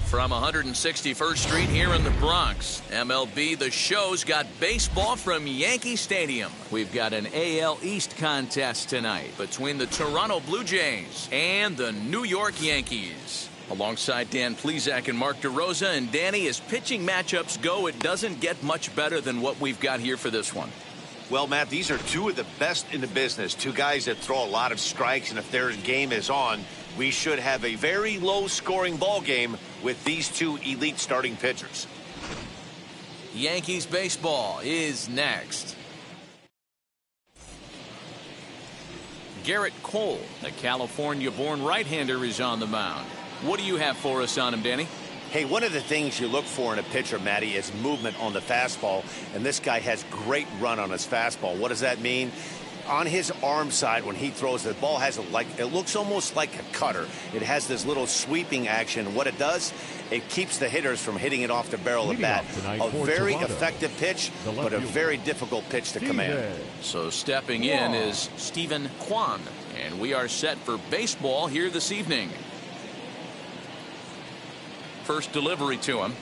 From 161st Street here in the Bronx, MLB The Show's got baseball from Yankee Stadium. We've got an AL East contest tonight between the Toronto Blue Jays and the New York Yankees. Alongside Dan Plesac and Mark DeRosa, and Danny, as pitching matchups go, it doesn't get much better than what we've got here for this one. Well, Matt, these are two of the best in the business. Two guys that throw a lot of strikes, and if their game is on, we should have a very low-scoring ball game with these two elite starting pitchers. Yankees baseball is next. Garrett Cole, the California-born right-hander, is on the mound. What do you have for us on him, Danny? Hey, one of the things you look for in a pitcher, Matty, is movement on the fastball, and this guy has great run on his fastball. What does that mean? On his arm side, when he throws, the ball has it looks almost like a cutter. It has this little sweeping action. What it does, it keeps the hitters from hitting it off the barrel of the bat. A very effective pitch, but a very difficult pitch to command. So stepping in is Stephen Kwan, and we are set for baseball here this evening. First delivery to him.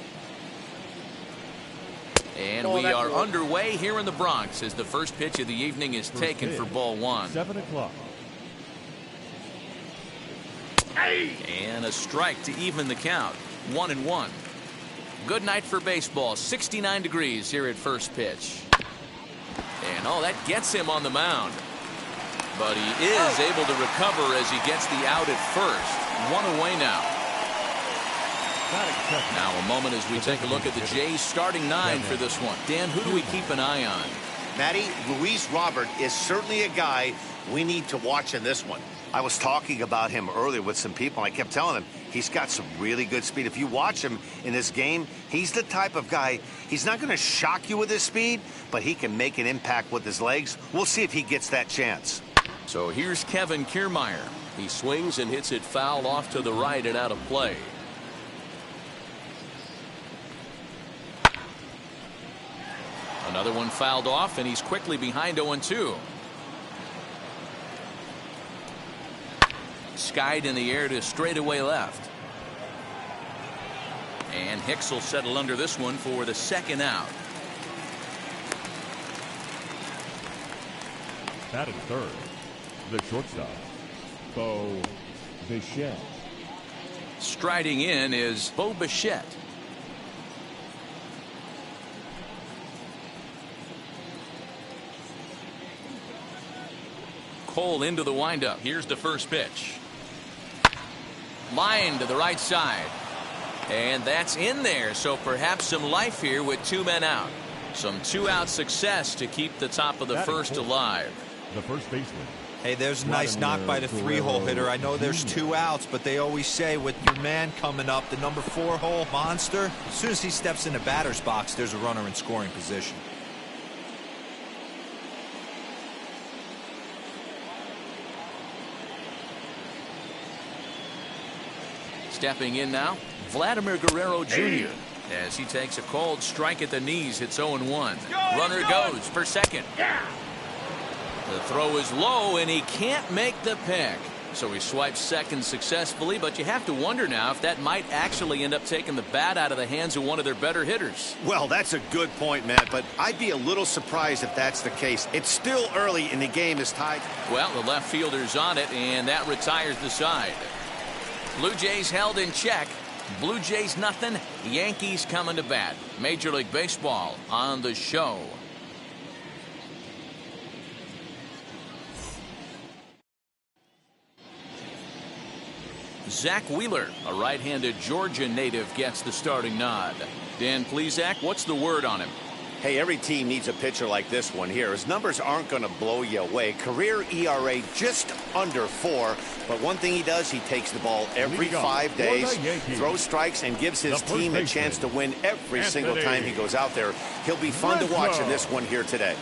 And we are underway here in the Bronx as the first pitch of the evening is taken for ball one. 7 o'clock. And a strike to even the count. 1-1. Good night for baseball. 69 degrees here at first pitch. And that gets him on the mound. But he is able to recover as he gets the out at first. One away now. Now a moment as we take a look at the Jays starting nine for this one. Dan, who do we keep an eye on? Matty, Luis Robert is certainly a guy we need to watch in this one. I was talking about him earlier with some people. I kept telling them he's got some really good speed. If you watch him in this game, he's the type of guy, he's not going to shock you with his speed, but he can make an impact with his legs. We'll see if he gets that chance. So here's Kevin Kiermaier. He swings and hits it foul off to the right and out of play. Another one fouled off, and he's quickly behind 0-2. Skied in the air to straightaway left. And Hicks will settle under this one for the second out. Batting third, the shortstop, Bo Bichette. Striding in is Bo Bichette. Cole into the windup. Here's the first pitch. Line to the right side. And that's in there. So perhaps some life here with two men out. Some two-out success to keep the top of the first alive. The first baseman. Hey, there's a nice knock by the three-hole hitter. I know there's two outs, but they always say with your man coming up, the number 4-hole monster, as soon as he steps in the batter's box, there's a runner in scoring position. Stepping in now, Vladimir Guerrero Jr. as he takes a cold strike at the knees. Hits 0-1. Runner goes for second. The throw is low, and he can't make the pick. So he swipes second successfully, but you have to wonder now if that might actually end up taking the bat out of the hands of one of their better hitters. Well, that's a good point, Matt, but I'd be a little surprised if that's the case. It's still early, and the game is tied. Well, the left fielder's on it, and that retires the side. Blue Jays held in check. Blue Jays nothing. Yankees coming to bat. Major League Baseball on the show. Zach Wheeler, a right-handed Georgia native, gets the starting nod. Dan Plesac, what's the word on him? Hey, every team needs a pitcher like this one here. His numbers aren't going to blow you away. Career ERA just under 4. But one thing he does, he takes the ball every 5 days, throws strikes, and gives his team a chance to win every single time he goes out there. He'll be fun to watch in this one here today.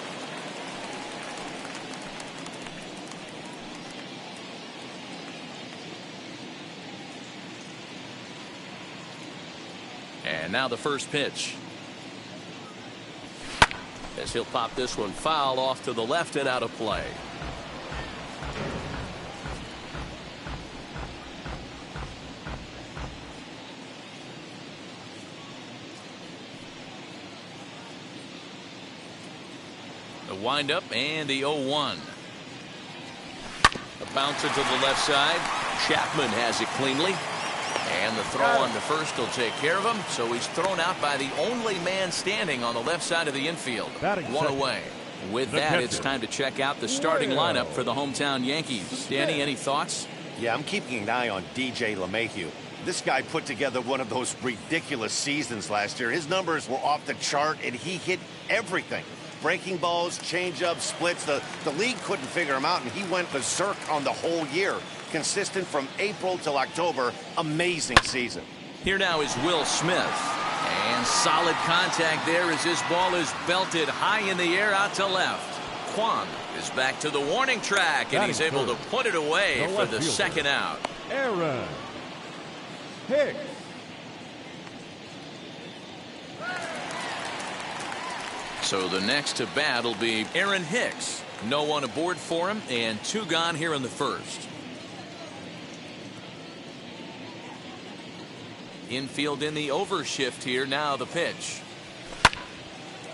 And now the first pitch. As he'll pop this one foul off to the left and out of play. windup and the 0-1. A bouncer to the left side. Chapman has it cleanly. And the throw on to first will take care of him. So he's thrown out by the only man standing on the left side of the infield. One away. With that, it's time to check out the starting lineup for the hometown Yankees. Danny, any thoughts? Yeah, I'm keeping an eye on DJ LeMahieu. This guy put together one of those ridiculous seasons last year. His numbers were off the chart, and he hit everything. Breaking balls, changeups, splits. The league couldn't figure him out, and he went berserk on the whole year. Consistent from April till October. Amazing season. Here now is Will Smith. And solid contact there as this ball is belted high in the air out to left. Kwan is back to the warning track, and he's able to put it away for the second out. Aaron Hicks. So the next to bat will be Aaron Hicks. No one aboard for him, and 2 gone here in the first. Infield in the overshift here. Now the pitch.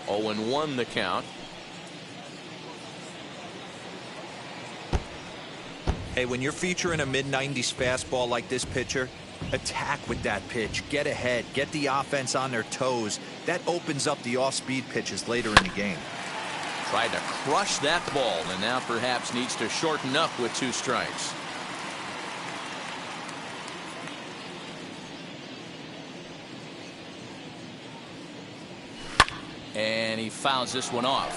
0-1 the count. Hey, when you're featuring a mid-90s fastball like this pitcher, attack with that pitch. Get ahead. Get the offense on their toes. That opens up the off-speed pitches later in the game. Tried to crush that ball, and now perhaps needs to shorten up with 2 strikes. And he fouls this one off.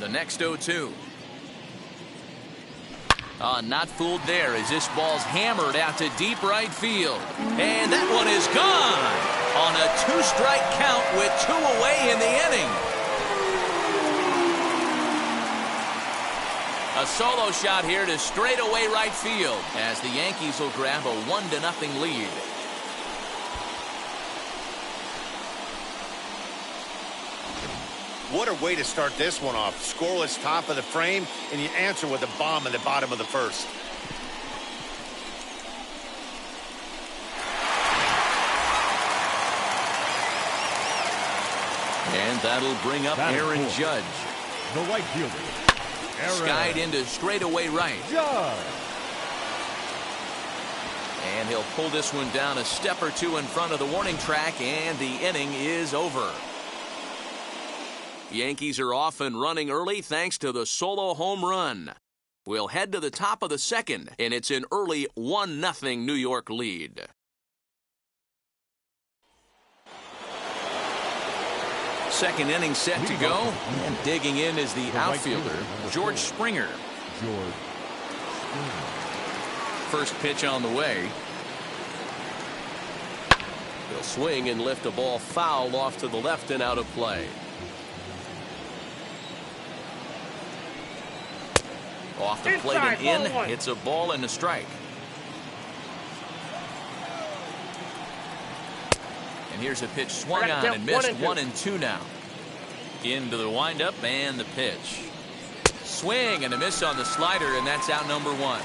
The next 0-2. Not fooled there as this ball's hammered out to deep right field. And that one is gone on a 2-strike count with 2 away in the inning. A solo shot here to straightaway right field as the Yankees will grab a 1-0 lead. What a way to start this one off. Scoreless top of the frame, and you answer with a bomb in the bottom of the first. And that'll bring up Aaron Judge. The right fielder. Skied into straightaway right. Judge. And he'll pull this one down a step or 2 in front of the warning track, and the inning is over. Yankees are off and running early thanks to the solo home run. We'll head to the top of the second, and it's an early 1-0 New York lead. Second inning set to go, and digging in is the outfielder, George Springer. First pitch on the way. He'll swing and lift a ball foul off to the left and out of play. Off the plate and in. It's a ball and a strike. And here's a pitch swung on and missed. 1-2 now. Into the windup and the pitch. Swing and a miss on the slider, and that's out number 1.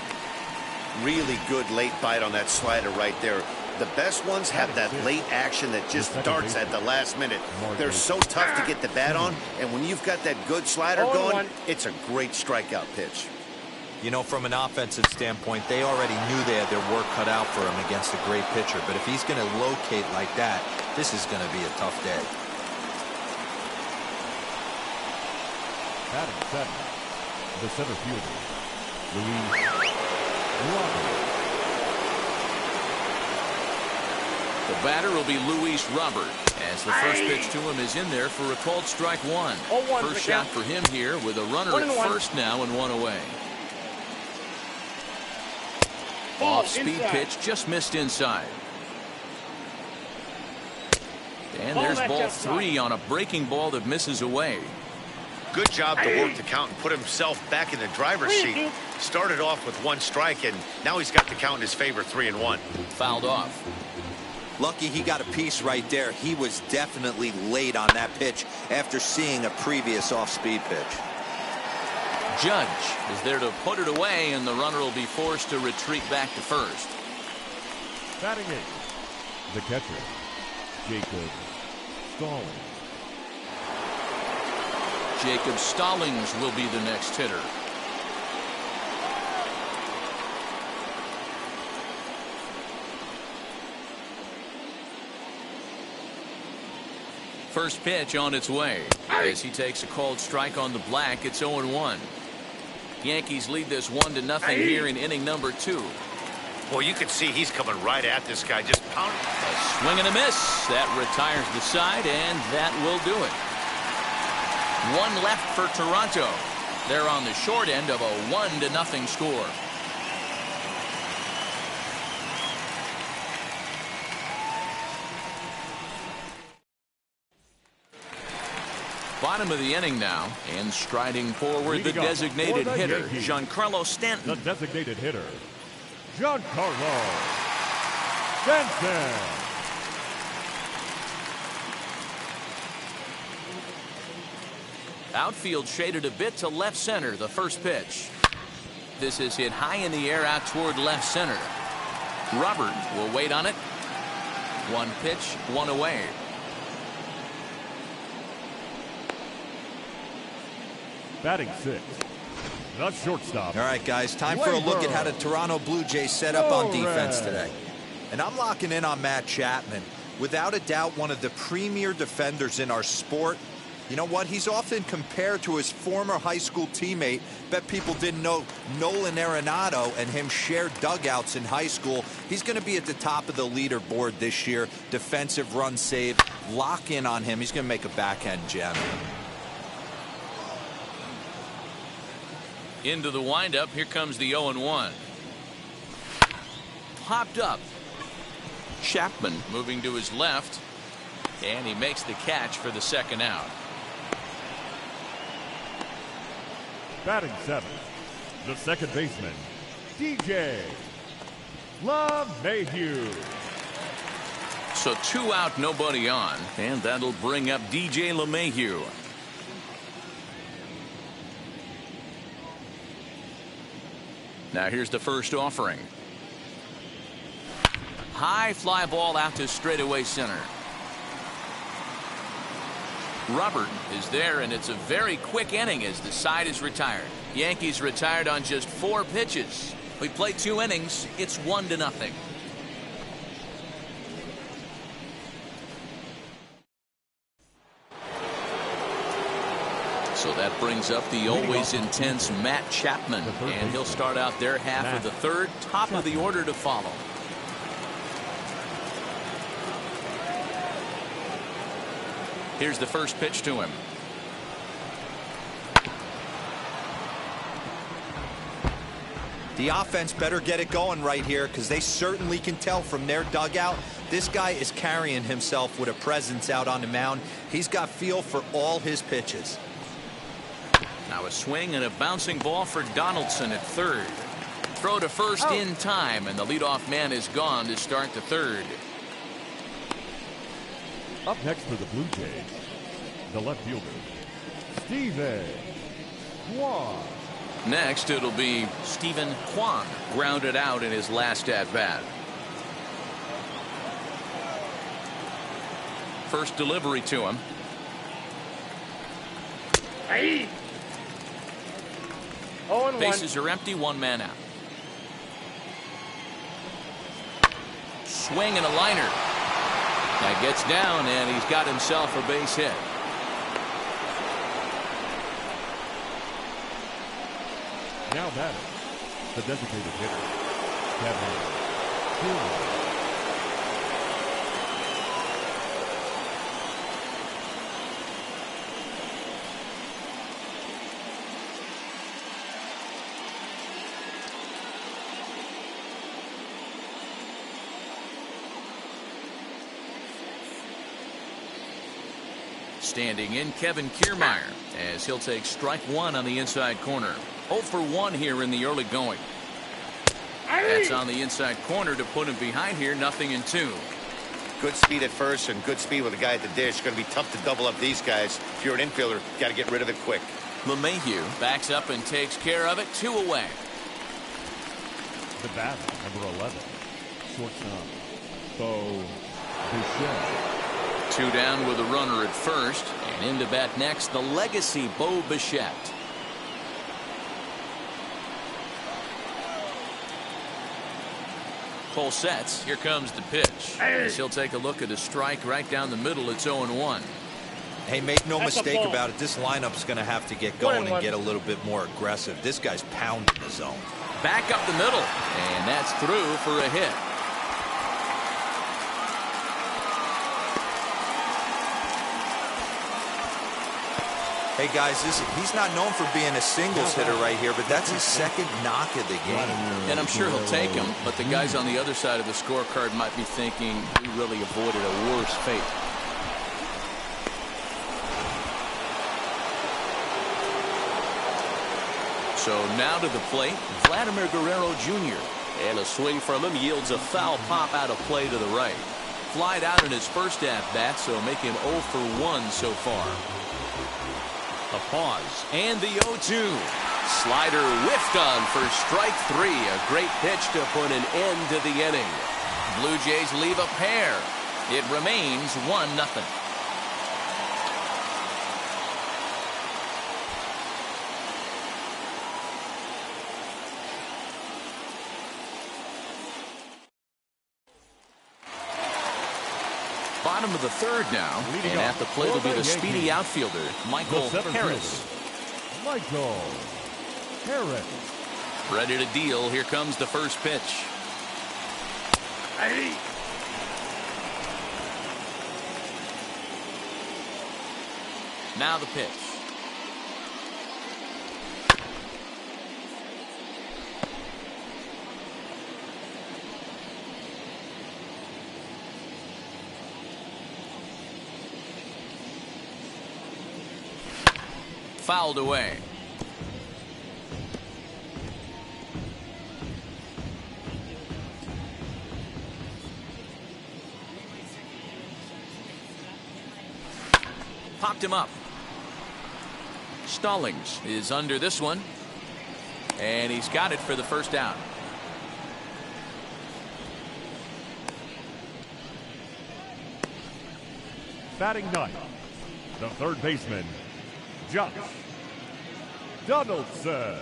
Really good late bite on that slider right there. The best ones have that late action that just darts at the last minute. They're so tough to get the bat on, and when you've got that good slider going, it's a great strikeout pitch. You know, from an offensive standpoint, they already knew they had their work cut out for him against a great pitcher. But if he's going to locate like that, this is going to be a tough day. Batting second, the center fielder, Louis Robert. The batter will be Luis Robert, as the first pitch to him is in there for a called strike 1. First shot for him here with a runner at first now and 1 away. Off-speed pitch, just missed inside. And there's ball 3 on a breaking ball that misses away. Good job to work the count and put himself back in the driver's seat. Started off with 1 strike, and now he's got the count in his favor, 3-1. Fouled off. Lucky he got a piece right there. He was definitely late on that pitch after seeing a previous off-speed pitch. Judge is there to put it away, and the runner will be forced to retreat back to first. Batting 8, the catcher, Jacob Stallings. Jacob Stallings will be the next hitter. First pitch on its way as he takes a called strike on the black. It's 0-1. Yankees lead this 1-0 here in inning number 2. Well, you can see he's coming right at this guy, just pounding. A swing and a miss. That retires the side, and that will do it. One left for Toronto. They're on the short end of a 1-0 score. Bottom of the inning now, and striding forward the designated hitter, Giancarlo Stanton. The designated hitter, Giancarlo Stanton. Outfield shaded a bit to left center, the first pitch. This is hit high in the air out toward left center. Robert will wait on it. One pitch, one away. Batting 6, the shortstop. All right, guys, time for a look at how the Toronto Blue Jays set up on defense today. And I'm locking in on Matt Chapman. Without a doubt, one of the premier defenders in our sport. You know what? He's often compared to his former high school teammate. Bet people didn't know Nolan Arenado and him shared dugouts in high school. He's going to be at the top of the leaderboard this year. Defensive run saved. Lock in on him. He's going to make a backhand gem. Into the windup. Here comes the 0-1. Popped up. Chapman moving to his left. And he makes the catch for the second out. Batting 7, the second baseman, DJ LeMahieu. So 2 out, nobody on. And that'll bring up DJ LeMahieu. Now here's the first offering. High fly ball out to straightaway center. Robert is there, and it's a very quick inning as the side is retired. Yankees retired on just 4 pitches. We played 2 innings. It's 1-0. So that brings up the always intense Matt Chapman, and he'll start out their half of the third, top of the order to follow. Here's the first pitch to him. The offense better get it going right here, because they certainly can tell from their dugout this guy is carrying himself with a presence out on the mound. He's got feel for all his pitches. Now a swing and a bouncing ball for Donaldson at third. Throw to first in time, and the leadoff man is gone to start the third. Up next for the Blue Jays, the left fielder, Steven Kwan. Next, it'll be Stephen Kwan, grounded out in his last at-bat. First delivery to him. Hey. 0-1. Bases are empty, 1 man out. Swing and a liner. That gets down, and he's got himself a base hit. Now batting, the designated hitter, Kevin Kiermaier. Standing in, Kevin Kiermaier, as he'll take strike 1 on the inside corner. 0 for 1 here in the early going. That's on the inside corner to put him behind here. 0-2. Good speed at first and good speed with a guy at the dish. Going to be tough to double up these guys. If you're an infielder, got to get rid of it quick. LeMahieu backs up and takes care of it. 2 away. The batter, number 11, shortstop, Bo Bichette. Two down with a runner at first. And into bat next, the legacy Bo Bichette. Cole sets. Here comes the pitch. As he'll take a look at a strike right down the middle. It's 0-1. Hey, make no mistake about it. This lineup's going to have to get going and get a little bit more aggressive. This guy's pounding the zone. Back up the middle. And that's through for a hit. Hey, guys, he's not known for being a singles hitter right here, but that's his second knock of the game. And I'm sure he'll take him, but the guys on the other side of the scorecard might be thinking we really avoided a worse fate. So now to the plate, Vladimir Guerrero Jr. And a swing from him yields a foul pop out of play to the right. Flied out in his first at-bat, so making 0 for 1 so far. A pause, and the 0-2. Slider whiffed on for strike 3. A great pitch to put an end to the inning. Blue Jays leave a pair. It remains 1-0. Bottom of the third now, and at the plate will be the speedy outfielder, Michael Harris. Michael Harris. Ready to deal. Here comes the first pitch. Now the pitch. Fouled away. Popped him up. Stallings is under this one. And he's got it for the first out. Batting ninth, the third baseman, Josh Donaldson.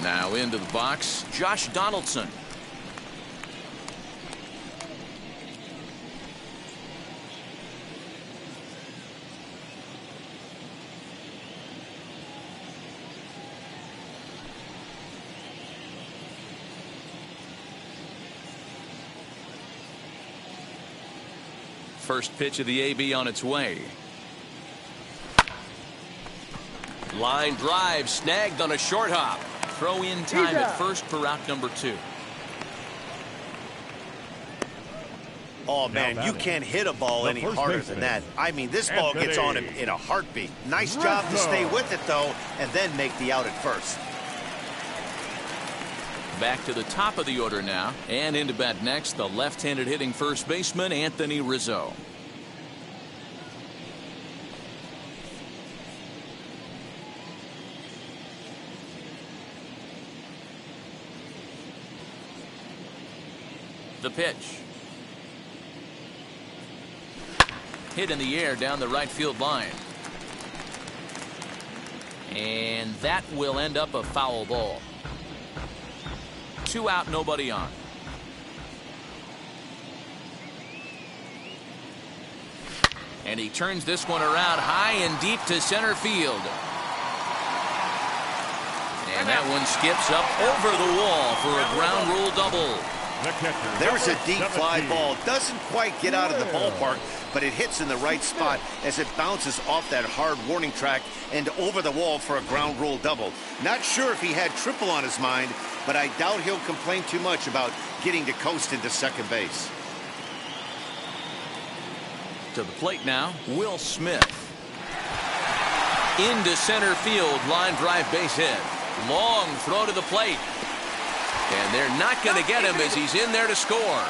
Now into the box, Josh Donaldson. First pitch of the AB on its way. Line drive snagged on a short hop. Throw in time at first for out number 2. Oh, man, you can't hit a ball any harder than that. I mean, this ball gets on him in a heartbeat. Nice job to stay with it, though, and then make the out at first. Back to the top of the order now, and into bat next, the left-handed hitting first baseman, Anthony Rizzo. The pitch. Hit in the air down the right field line. And that will end up a foul ball. 2 out, nobody on. And he turns this one around high and deep to center field. And that one skips up over the wall for a ground rule double. There's a deep fly ball. Doesn't quite get out of the ballpark, but it hits in the right spot as it bounces off that hard warning track and over the wall for a ground rule double. Not sure if he had triple on his mind, but I doubt he'll complain too much about getting to coast into second base. To the plate now, Will Smith. Into center field, line drive base hit. Long throw to the plate. And they're not going to get him as he's in there to score.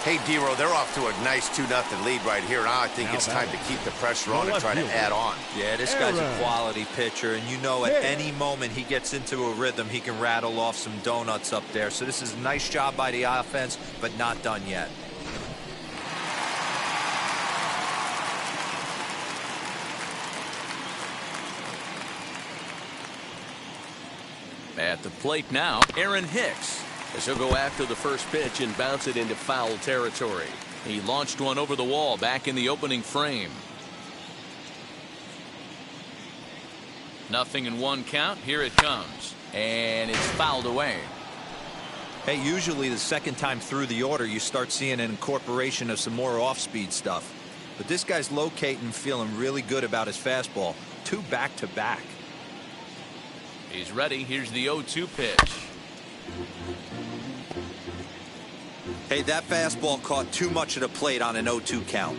Hey, D-Row, they're off to a nice 2-0 lead right here. Now I think it's time to keep the pressure on and try to add on. Yeah, this guy's a quality pitcher, and you know at any moment he gets into a rhythm, he can rattle off some donuts up there. So this is a nice job by the offense, but not done yet. At the plate now, Aaron Hicks, as he'll go after the first pitch and bounce it into foul territory. He launched one over the wall back in the opening frame. 0-1 count. Here it comes. And it's fouled away. Hey, usually the second time through the order, you start seeing an incorporation of some more off-speed stuff. But this guy's locating, feeling really good about his fastball. 2 back-to-back. He's ready. Here's the 0-2 pitch. Hey, that fastball caught too much of the plate on an 0-2 count.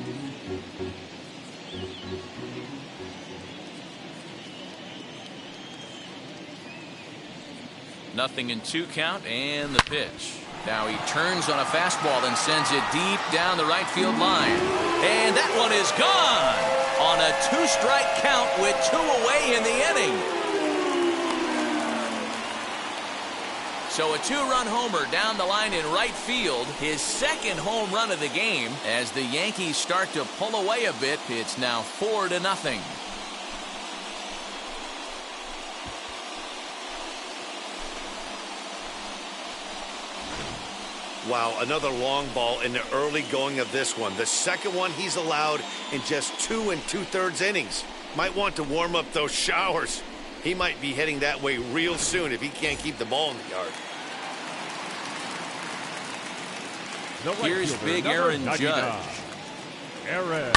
Nothing in 2 count, and the pitch. Now he turns on a fastball and sends it deep down the right field line. And that one is gone on a 2-strike count with 2 away in the inning. So a 2-run homer down the line in right field, his second home run of the game. As the Yankees start to pull away a bit, it's now 4-0. Wow, another long ball in the early going of this one. The second one he's allowed in just 2 2/3 innings. Might want to warm up those showers. He might be heading that way real soon if he can't keep the ball in the yard. Here's big Aaron Judge. Aaron.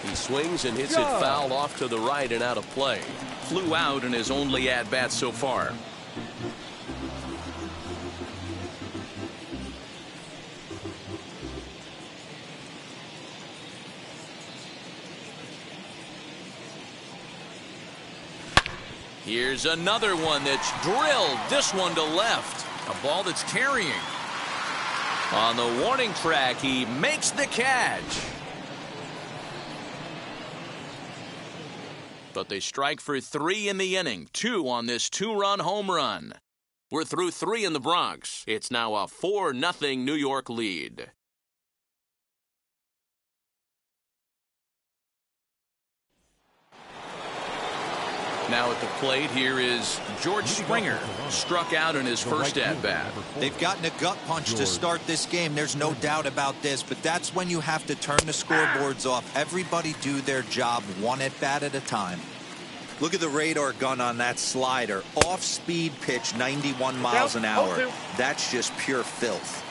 He swings and hits it foul off to the right and out of play. Flew out in his only at-bat so far. Here's another one that's drilled. This one to left. A ball that's carrying. On the warning track, he makes the catch. But they strike for 3 in the inning. 2 on this 2-run home run. We're through 3 in the Bronx. It's now a 4-0 New York lead. Now at the plate, here is George Springer. Struck out in his first at-bat. They've gotten a gut punch to start this game. There's no doubt about this, but that's when you have to turn the scoreboards off. Everybody do their job 1 at-bat at a time. Look at the radar gun on that slider. Off-speed pitch, 91 miles an hour. That's just pure filth.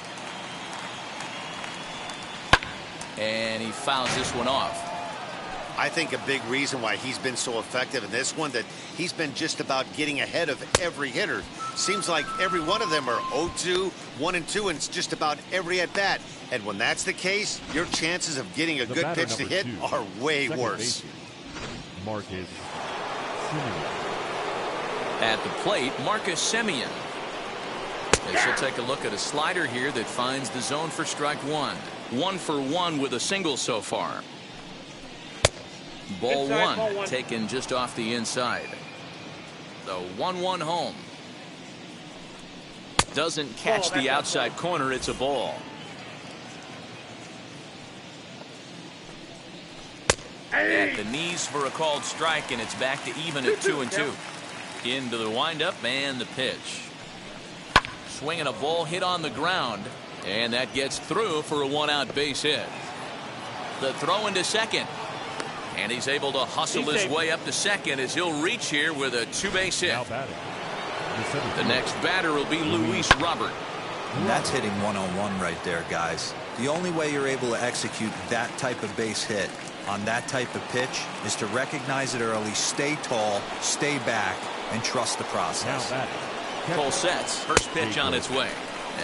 And he fouls this one off. I think a big reason why he's been so effective in this one, that he's been just about getting ahead of every hitter. Seems like every one of them are 0-2, 1-2, and it's just about every at-bat. And when that's the case, your chances of getting a good pitch to hit are way worse. Marcus At the plate, Marcus Semien. As he'll take a look at a slider here that finds the zone for strike 1. 1 for 1 with a single so far. Ball 1 taken just off the inside. The 1-1 home. Doesn't catch the outside corner. It's a ball. At the knees for a called strike, and it's back to even at 2-2. Into the windup and the pitch. Swinging a ball hit on the ground, and that gets through for a 1-out base hit. The throw into second. And he's able to hustle his way up to second as he'll reach here with a 2-base hit. The next batter will be Luis Robert. And that's hitting 1-on-1 right there, guys. The only way you're able to execute that type of base hit on that type of pitch is to recognize it early, stay tall, stay back, and trust the process. Cole sets. First pitch on its way.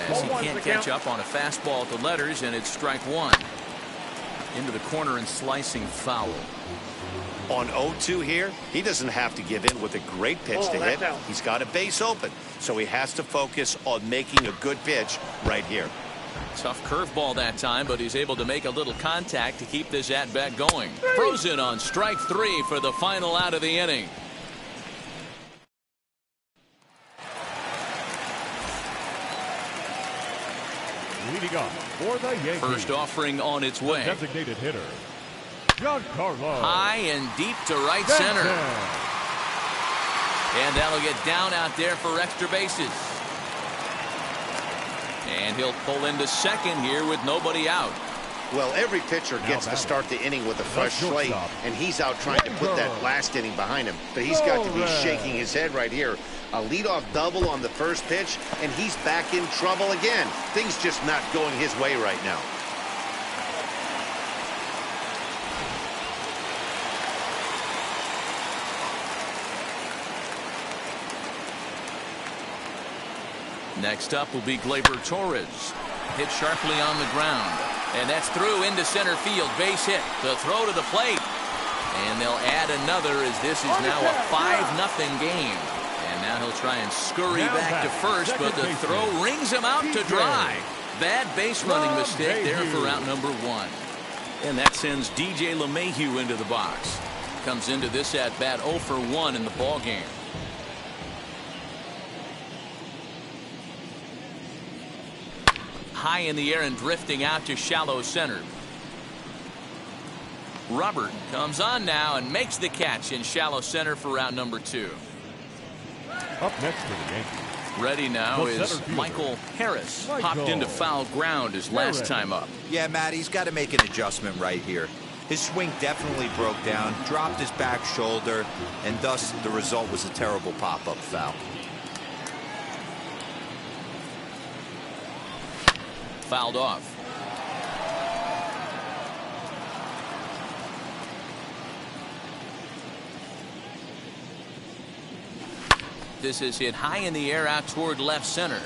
As he can't catch up on a fastball at the letters, and it's strike 1. Into the corner and slicing foul. On 0-2 here, he doesn't have to give in with a great pitch to hit. He's got a base open, so he has to focus on making a good pitch right here. Tough curveball that time, but he's able to make a little contact to keep this at-bat going. Frozen on strike 3 for the final out of the inning. Leading off for the Yankees. First offering on its way. Designated hitter, Giancarlo. High and deep to right center. And that'll get down out there for extra bases. And he'll pull into second here with nobody out. Well, every pitcher gets to start the inning with a fresh slate, and he's out trying to put that last inning behind him. But he's got to be shaking his head right here. A leadoff double on the first pitch, and he's back in trouble again. Things just not going his way right now. Next up will be Gleyber Torres. Hit sharply on the ground. And that's through into center field. Base hit. The throw to the plate. And they'll add another as this is now a 5-0 game. And now he'll try and scurry back to first, but the throw rings him out to dry. Bad base running mistake there for out number 1. And that sends DJ LeMahieu into the box. Comes into this at bat 0 for 1 in the ball game. High in the air and drifting out to shallow center. Robert comes on now and makes the catch in shallow center for round number 2. Up next for the Yankees. Ready now is Michael Harris. Popped into foul ground his last time up. Yeah, Matt, he's got to make an adjustment right here. His swing definitely broke down, dropped his back shoulder, and thus the result was a terrible pop-up foul. Fouled off. This is hit high in the air out toward left center.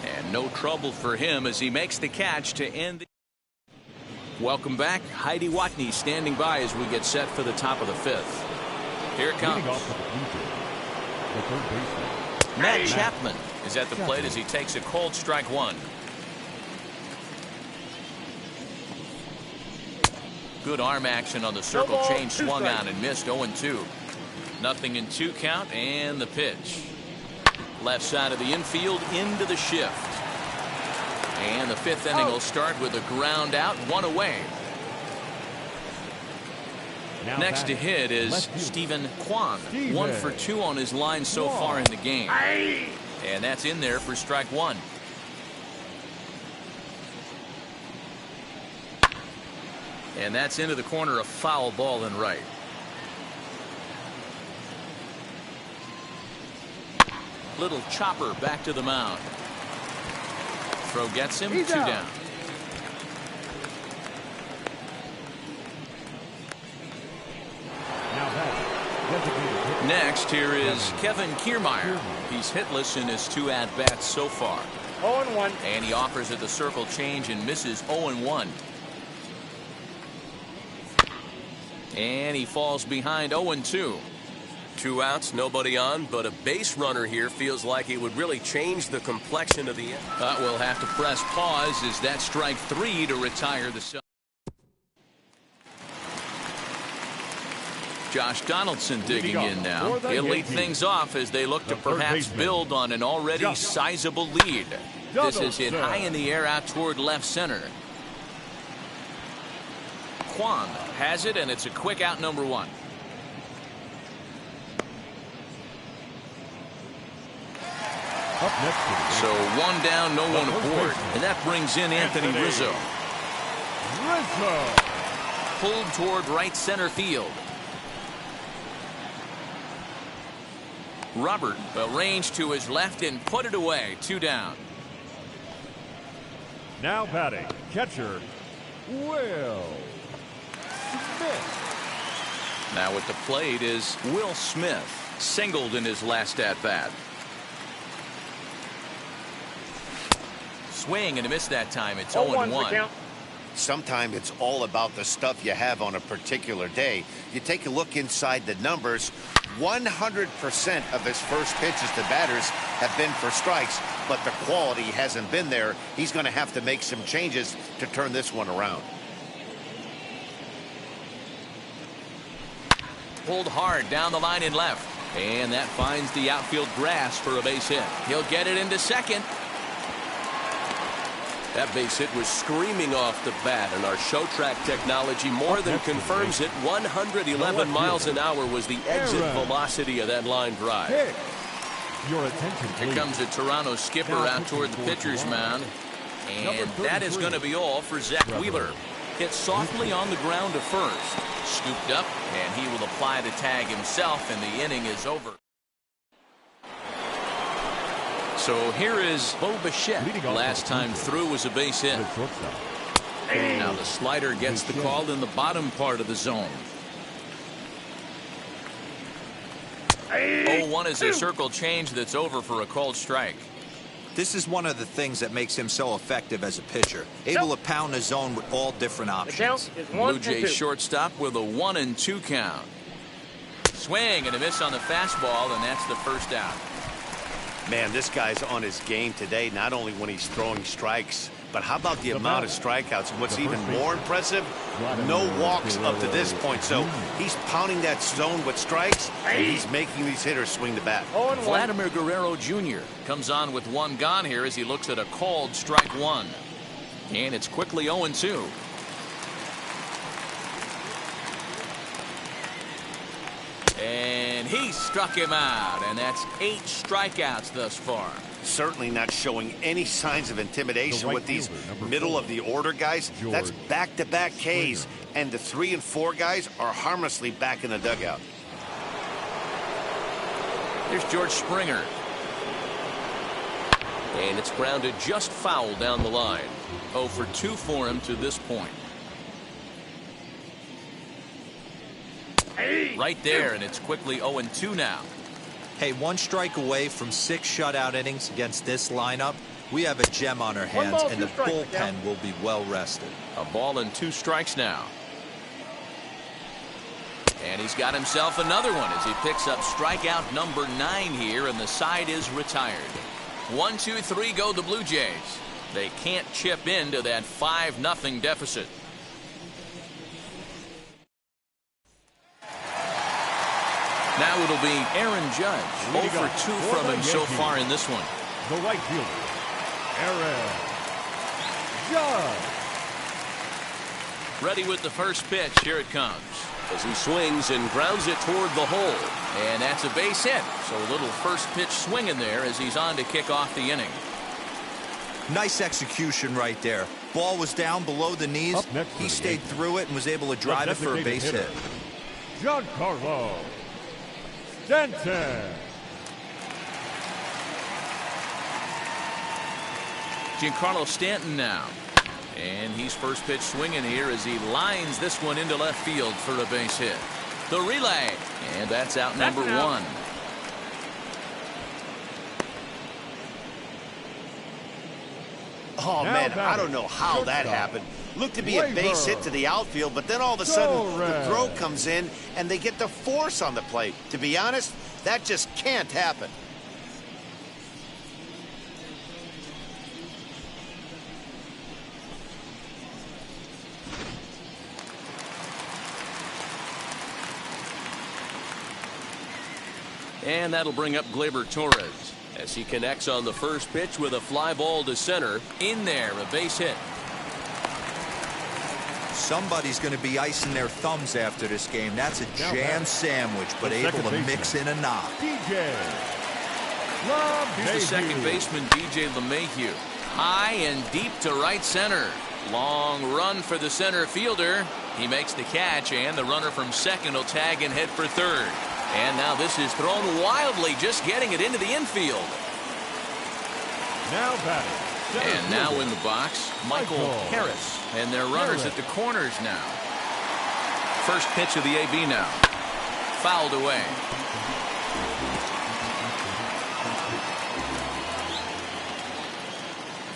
And no trouble for him as he makes the catch to end the... Welcome back. Heidi Watney standing by as we get set for the top of the 5th. Here it comes. Matt Chapman is at the plate as he takes a cold strike 1. Good arm action on the circle change, swung on and missed. 0-2. Nothing in 2 count, and the pitch. Left side of the infield into the shift. And the 5th inning will start with a ground out, 1 away. Next to hit is Stephen Kwan. 1 for 2 on his line so far in the game. And that's in there for strike 1. And that's into the corner, a foul ball and right. Little chopper back to the mound. Throw gets him, 2 down. Next, here is Kevin Kiermaier. He's hitless in his 2 at-bats so far. 0-1. And he offers at the circle change and misses 0-1. And he falls behind 0-2. 2 outs, nobody on, but a base runner here feels like it would really change the complexion of the inning. But we'll have to press pause as that strike 3 to retire the sub. Josh Donaldson digging in now. He'll lead things off as they look to perhaps build on an already sizable lead. This is hit high in the air out toward left center. Kwan has it, and it's a quick out number 1. So 1 down, no one aboard. And that brings in Anthony Rizzo. Pulled toward right center field. Robert arranged to his left and put it away. 2 down. Now batting, catcher, Will Smith. Now at the plate is Will Smith. Singled in his last at-bat. Swing and a miss that time. It's 0-1. Sometimes it's all about the stuff you have on a particular day. You take a look inside the numbers. 100% of his first pitches to batters have been for strikes. but the quality hasn't been there. He's going to have to make some changes to turn this one around. Pulled hard down the line and left. And that finds the outfield grass for a base hit. He'll get it into second. That base hit was screaming off the bat, and our show track technology more than confirms it. 111 miles an hour was the exit velocity of that line drive. Your attention, please. Here comes the Toronto skipper out toward the pitcher's mound. And that is going to be all for Zach Wheeler. Hit softly on the ground to first. Scooped up, and he will apply the tag himself, and the inning is over. So here is Bo Bichette. Last time through was a base hit. Now the slider gets the call in the bottom part of the zone. 0-1 is a circle change that's over for a called strike. This is one of the things that makes him so effective as a pitcher. Able to pound the zone with all different options. Blue Jays shortstop with a 1-2 count. Swing and a miss on the fastball, and that's the first out. Man, this guy's on his game today, not only when he's throwing strikes, but how about the amount of strikeouts? And what's even more impressive, no walks up to this point. So he's pounding that zone with strikes, and he's making these hitters swing the bat. Vladimir Guerrero Jr. comes on with one gone here as he looks at a called strike one. And it's quickly 0-2. And he struck him out, and that's 8 strikeouts thus far. Certainly not showing any signs of intimidation with these middle-of-the-order guys. That's back-to-back Ks, and the 3 and 4 guys are harmlessly back in the dugout. Here's George Springer. And it's grounded just foul down the line. 0 for 2 for him to this point. Right there, and it's quickly 0-2 now. Hey, 1 strike away from 6 shutout innings against this lineup. We have a gem on our hands, and the bullpen will be well rested. A ball and 2 strikes now. And he's got himself another one as he picks up strikeout number 9 here, and the side is retired. 1, 2, 3 go the Blue Jays. They can't chip into that 5-0 deficit. Now it'll be Aaron Judge. 0 for 2 from him so far in this one. The right fielder, Aaron Judge. Ready with the first pitch. Here it comes. As he swings and grounds it toward the hole. And that's a base hit. So a little first pitch swing in there as he's on to kick off the inning. Nice execution right there. Ball was down below the knees. He stayed through it and was able to drive it for a base hit. Giancarlo Stanton. Giancarlo Stanton now. And he's first pitch swinging here as he lines this one into left field for a base hit. The relay. And that's out number 1. Oh, man, I don't know how that happened. Looked to be a base hit to the outfield, but then all of a sudden the throw comes in and they get the force on the plate. To be honest, that just can't happen. And that'll bring up Gleyber Torres as he connects on the first pitch with a fly ball to center. In there, a base hit. Somebody's going to be icing their thumbs after this game. That's a jam sandwich, but able to mix in a knock. Here's the second baseman, DJ LeMahieu. High and deep to right center. Long run for the center fielder. He makes the catch, and the runner from second will tag and head for third. And now this is thrown wildly, just getting it into the infield. Now batting. And now in the box, Michael Harris. And their runners at the corners now. First pitch of the AB now. Fouled away.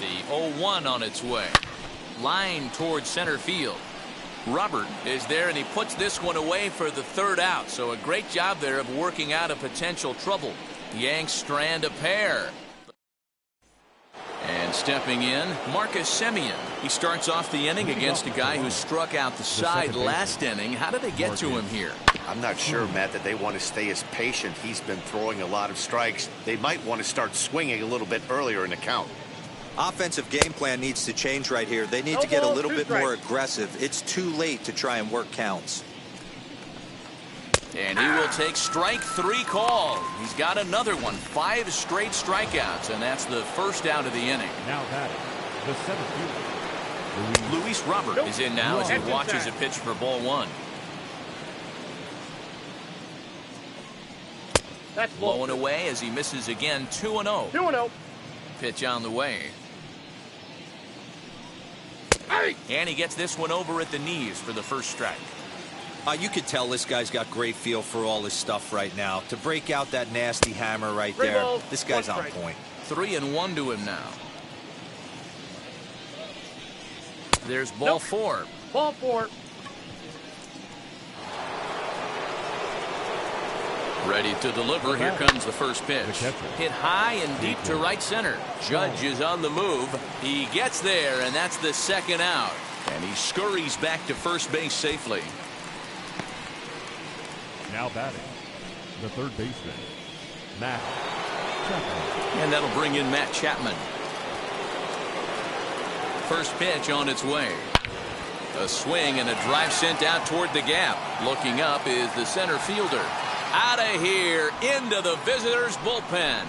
The 0-1 on its way. Line towards center field. Robert is there, and he puts this one away for the third out. So a great job there of working out a potential trouble. Yanks strand a pair. And stepping in, Marcus Semien. He starts off the inning against a guy who struck out the side last inning. How did they get to him here? I'm not sure, Matt, that they want to stay as patient. He's been throwing a lot of strikes. They might want to start swinging a little bit earlier in the count. Offensive game plan needs to change right here. They need to get a little bit more aggressive. It's too late to try and work counts. And he will take strike 3 call. He's got another one. 5 straight strikeouts, and that's the first out of the inning. Now batting, the 7th fielder, Luis Robert is in now as he watches a pitch for ball 1. That's blowing away as he misses again. 2-0. 2-0. Pitch on the way. And he gets this one over at the knees for the first strike. You could tell this guy's got great feel for all his stuff right now. To break out that nasty hammer right there, this guy's on point. 3-1 to him now. There's ball 4. Ball 4. Ready to deliver. Here comes the first pitch. Hit high and deep to right center. Judge is on the move. He gets there, and that's the second out. And he scurries back to first base safely. now batting, the third baseman, Matt Chapman. And that'll bring in Matt Chapman. First pitch on its way. A swing and a drive sent out toward the gap. Looking up is the center fielder. Out of here, into the visitors' bullpen.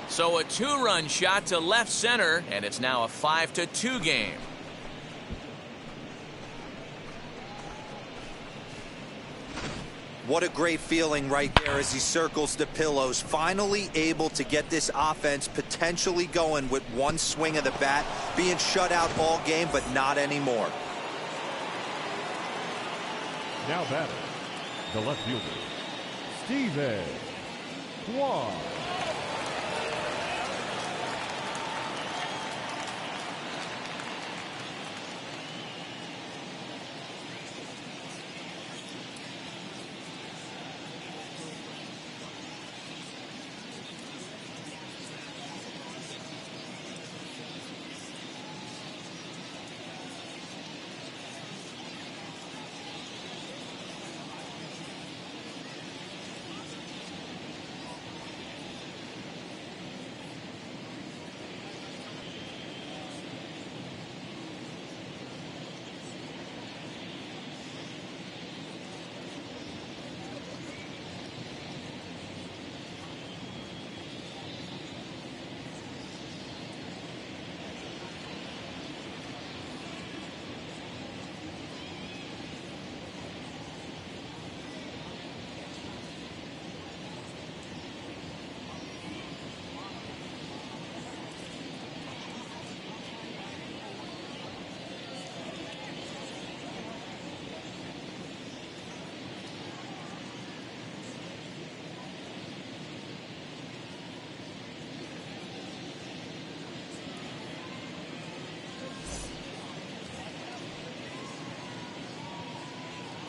So a two-run shot to left center, and it's now a 5-2 game. What a great feeling right there as he circles the pillows. Finally able to get this offense potentially going with one swing of the bat. Being shut out all game, but not anymore. Now batting, the left fielder, Steven Kwan.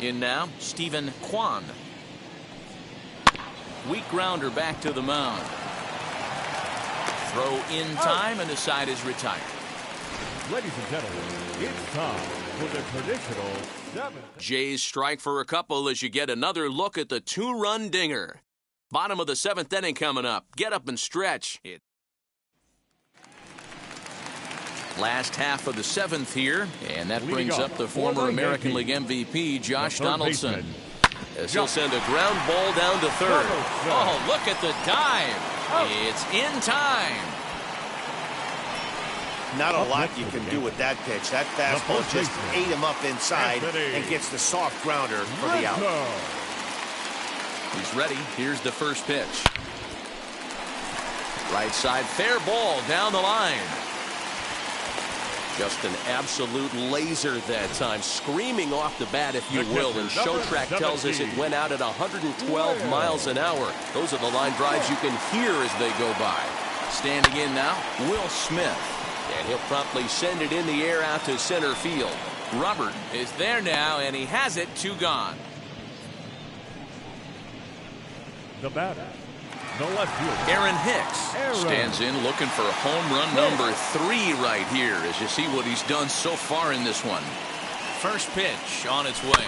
In now, Steven Kwan. Weak grounder back to the mound. Throw in time, and the side is retired. Ladies and gentlemen, it's time for the traditional seventh. Jays strike for a couple as you get another look at the two-run dinger. Bottom of the seventh inning coming up. Get up and stretch. Last half of the seventh here, and that brings up the former American League MVP, Josh Donaldson. As he'll send a ground ball down to third. Oh, look at the dive. It's in time. Not a lot you can do with that pitch. That fastball just ate him up inside and gets the soft grounder for the out. He's ready. Here's the first pitch. Right side, fair ball down the line. Just an absolute laser that time, screaming off the bat, if you will. And Show Track tells us it went out at 112 miles an hour. Those are the line drives you can hear as they go by. Standing in now, Will Smith. And he'll promptly send it in the air out to center field. Robert is there now, and he has it, 2 gone. The batter, the left fielder. Aaron Hicks stands in looking for home run number 3 right here as you see what he's done so far in this one. First pitch on its way.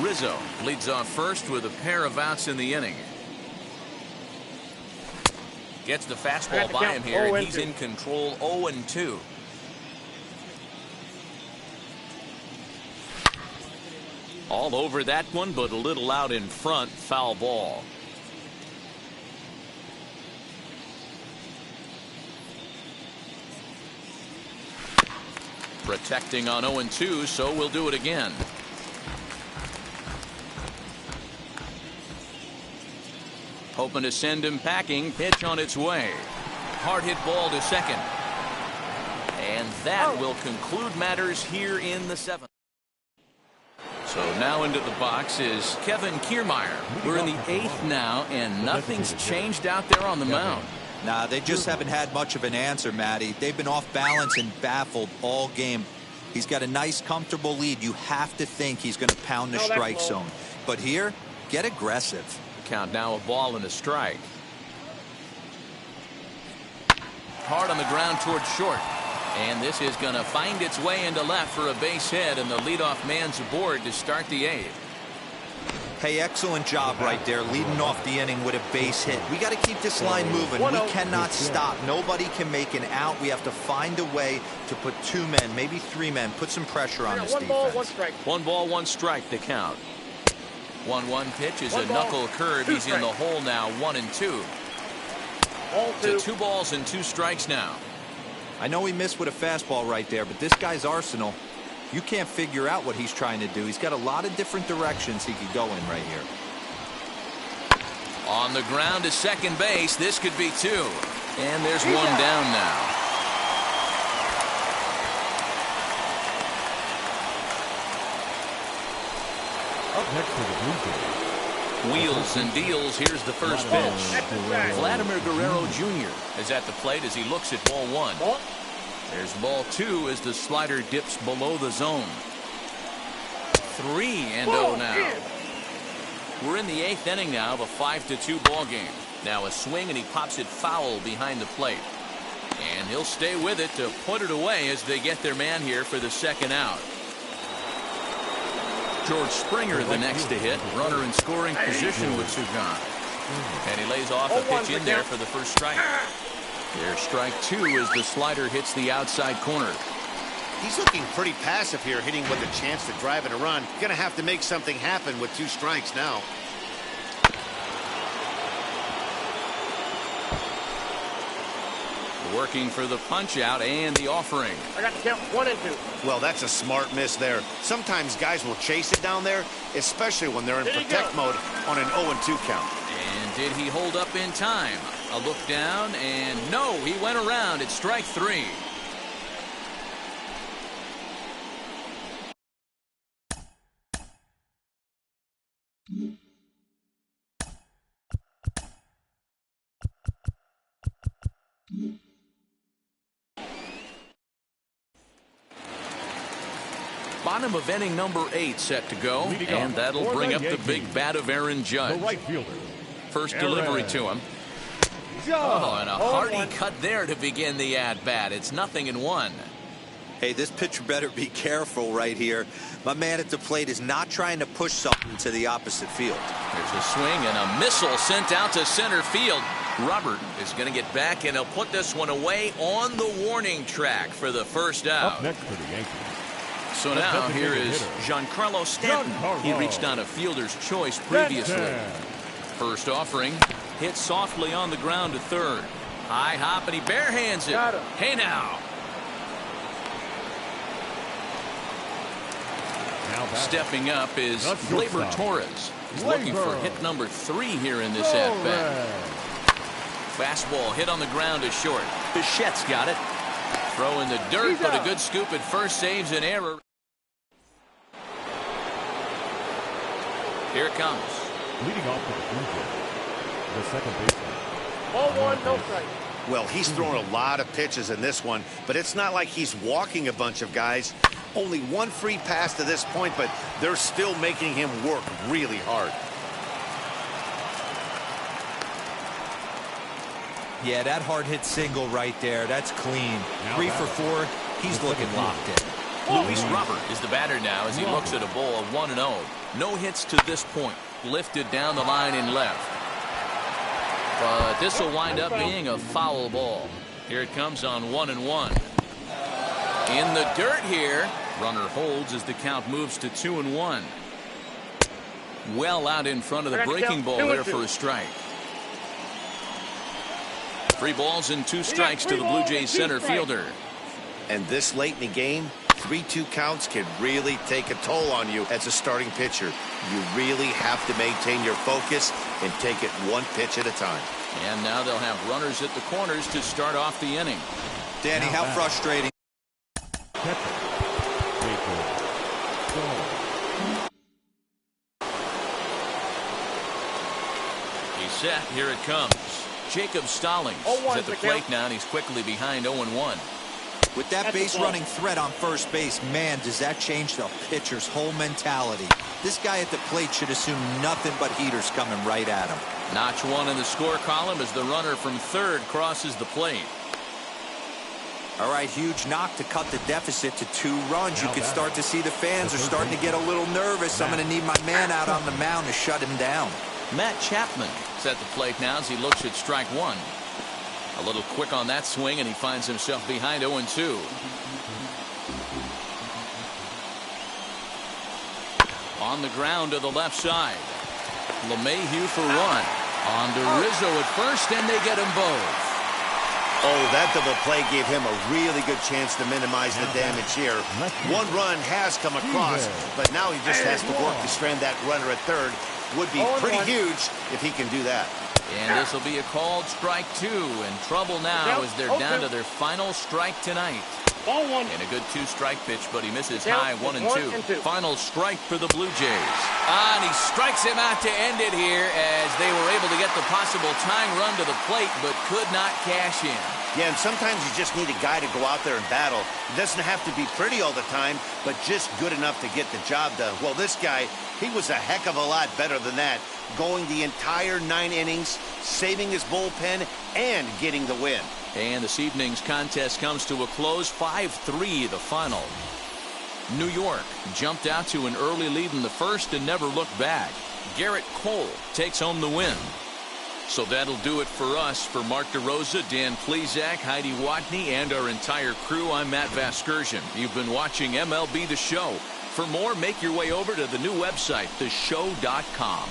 Rizzo leads off first with a pair of outs in the inning. Gets the fastball by him here, and he's in control. 0-2. All over that one, but a little out in front. Foul ball. Protecting on 0-2, so we'll do it again. Hoping to send him packing. Pitch on its way. Hard hit ball to second. And that will conclude matters here in the 7th. So now into the box is Kevin Kiermaier. We're in the 8th now, and nothing's changed out there on the mound. Nah, they just haven't had much of an answer, Matty. They've been off balance and baffled all game. He's got a nice, comfortable lead. You have to think he's going to pound the strike zone. But here, get aggressive. Count now a ball and a strike. Hard on the ground towards short. And this is going to find its way into left for a base hit, and the leadoff man's aboard to start the 8th. Hey, excellent job right there, leading off the inning with a base hit. We got to keep this line moving. We cannot stop. Nobody can make an out. We have to find a way to put 2 men, maybe 3 men, put some pressure on this defense. 1 ball, 1 strike. 1 ball, 1 strike to count. 1-1 pitch is a knuckle curve. He's in the hole now. 1-2. To 2 balls and 2 strikes now. I know he missed with a fastball right there, but this guy's arsenal, you can't figure out what he's trying to do. He's got a lot of different directions he could go in right here. On the ground to second base. This could be 2. And there's 1 down now. Up next to the Blue Jays. Wheels and deals. Here's the first pitch. Vladimir Guerrero Jr. is at the plate as he looks at ball 1. There's ball 2 as the slider dips below the zone. 3-0 now. We're in the 8th inning now of a 5-2 ball game. Now a swing and he pops it foul behind the plate. And he'll stay with it to put it away as they get their man here for the 2nd out. George Springer the next to hit. Runner in scoring position with 2 gone. And he lays off a pitch in there for the first strike. There's strike 2 as the slider hits the outside corner. He's looking pretty passive here, hitting with a chance to drive in a run. Going to have to make something happen with 2 strikes now. Working for the punch out and the offering. I got to count 1 and 2. Well, that's a smart miss there. Sometimes guys will chase it down there, especially when they're in protect mode on an 0-2 count. And did he hold up in time? A look down, and no, he went around. It's strike 3. Bottom of inning number 8 set to go, and that'll bring up the big bat of Aaron Judge. The right fielder. First delivery to him. Oh, and a hearty cut there to begin the at-bat. It's 0-1. Hey, this pitcher better be careful right here. My man at the plate is not trying to push something to the opposite field. There's a swing and a missile sent out to center field. Robert is going to get back, and he'll put this one away on the warning track for the first out. Up next for the Yankees. So now here is Giancarlo Stanton. He reached on a fielder's choice previously. First offering, hit softly on the ground to third. High hop, and he barehands it. Hey now. Stepping up is Gleyber Torres. He's looking for hit number 3 here in this at-bat. Fastball hit on the ground to short. Bichette's got it. Throw in the dirt, but a good scoop at first saves an error. Here it comes. Leading off with the Blue Jays, the second baseman. Ball 1, no strike. Well, he's throwing a lot of pitches in this one, but it's not like he's walking a bunch of guys. Only one free pass to this point, but they're still making him work really hard. Yeah, that hard hit single right there. That's clean. 3 for 4. He's looking locked in. Luis Robert is the batter now as he looks at a ball of 1-0. No hits to this point. Lifted down the line in left. But this will wind up being a foul ball. Here it comes on 1-1. In the dirt here. Runner holds as the count moves to 2-1. Well out in front of the breaking ball there for a strike. 3 balls and 2 strikes to the Blue Jays center fielder. And this late in the game, 3-2 counts can really take a toll on you as a starting pitcher. You really have to maintain your focus and take it one pitch at a time. And now they'll have runners at the corners to start off the inning. Danny, how frustrating. He's set. Here it comes. Jacob Stallings is at the plate now, and he's quickly behind 0-1. With that base-running threat on first base, man, does that change the pitcher's whole mentality. This guy at the plate should assume nothing but heaters coming right at him. Notch 1 in the score column as the runner from third crosses the plate. All right, huge knock to cut the deficit to 2 runs. You can start to see the fans are starting to get a little nervous. I'm going to need my man out on the mound to shut him down. Matt Chapman is at the plate now as he looks at strike 1. A little quick on that swing, and he finds himself behind 0-2. On the ground to the left side. LeMahieu for 1. On to Rizzo at first, and they get them both. Oh, that double play gave him a really good chance to minimize the damage here. 1 run has come across, but now he just has to work to strand that runner at third. Would be pretty huge if he can do that. And this will be a called strike 2. In trouble now as they're down to their final strike tonight. And a good 2-strike pitch, but he misses high 1-2. Final strike for the Blue Jays. And he strikes him out to end it here as they were able to get the possible tying run to the plate, but could not cash in. Yeah, and sometimes you just need a guy to go out there and battle. It doesn't have to be pretty all the time, but just good enough to get the job done. Well, this guy, he was a heck of a lot better than that, going the entire 9 innings, saving his bullpen, and getting the win. And this evening's contest comes to a close, 5-3 the final. New York jumped out to an early lead in the first and never looked back. Garrett Cole takes home the win. So that'll do it for us. For Mark DeRosa, Dan Plezak, Heidi Watney, and our entire crew, I'm Matt Vasgersian. You've been watching MLB The Show. For more, make your way over to the new website, theshow.com.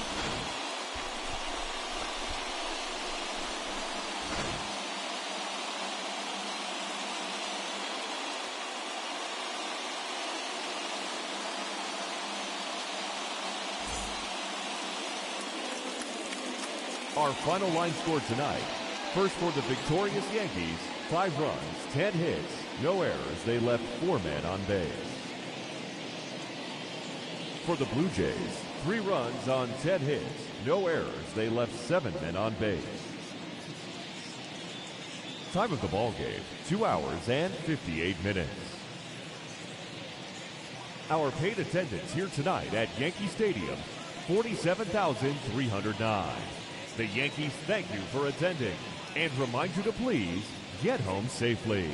Our final line score tonight. First for the victorious Yankees, 5 runs, 10 hits, no errors. They left 4 men on base. For the Blue Jays, 3 runs on 10 hits, no errors. They left 7 men on base. Time of the ball game, 2 hours and 58 minutes. Our paid attendance here tonight at Yankee Stadium, 47,309. The Yankees thank you for attending and remind you to please get home safely.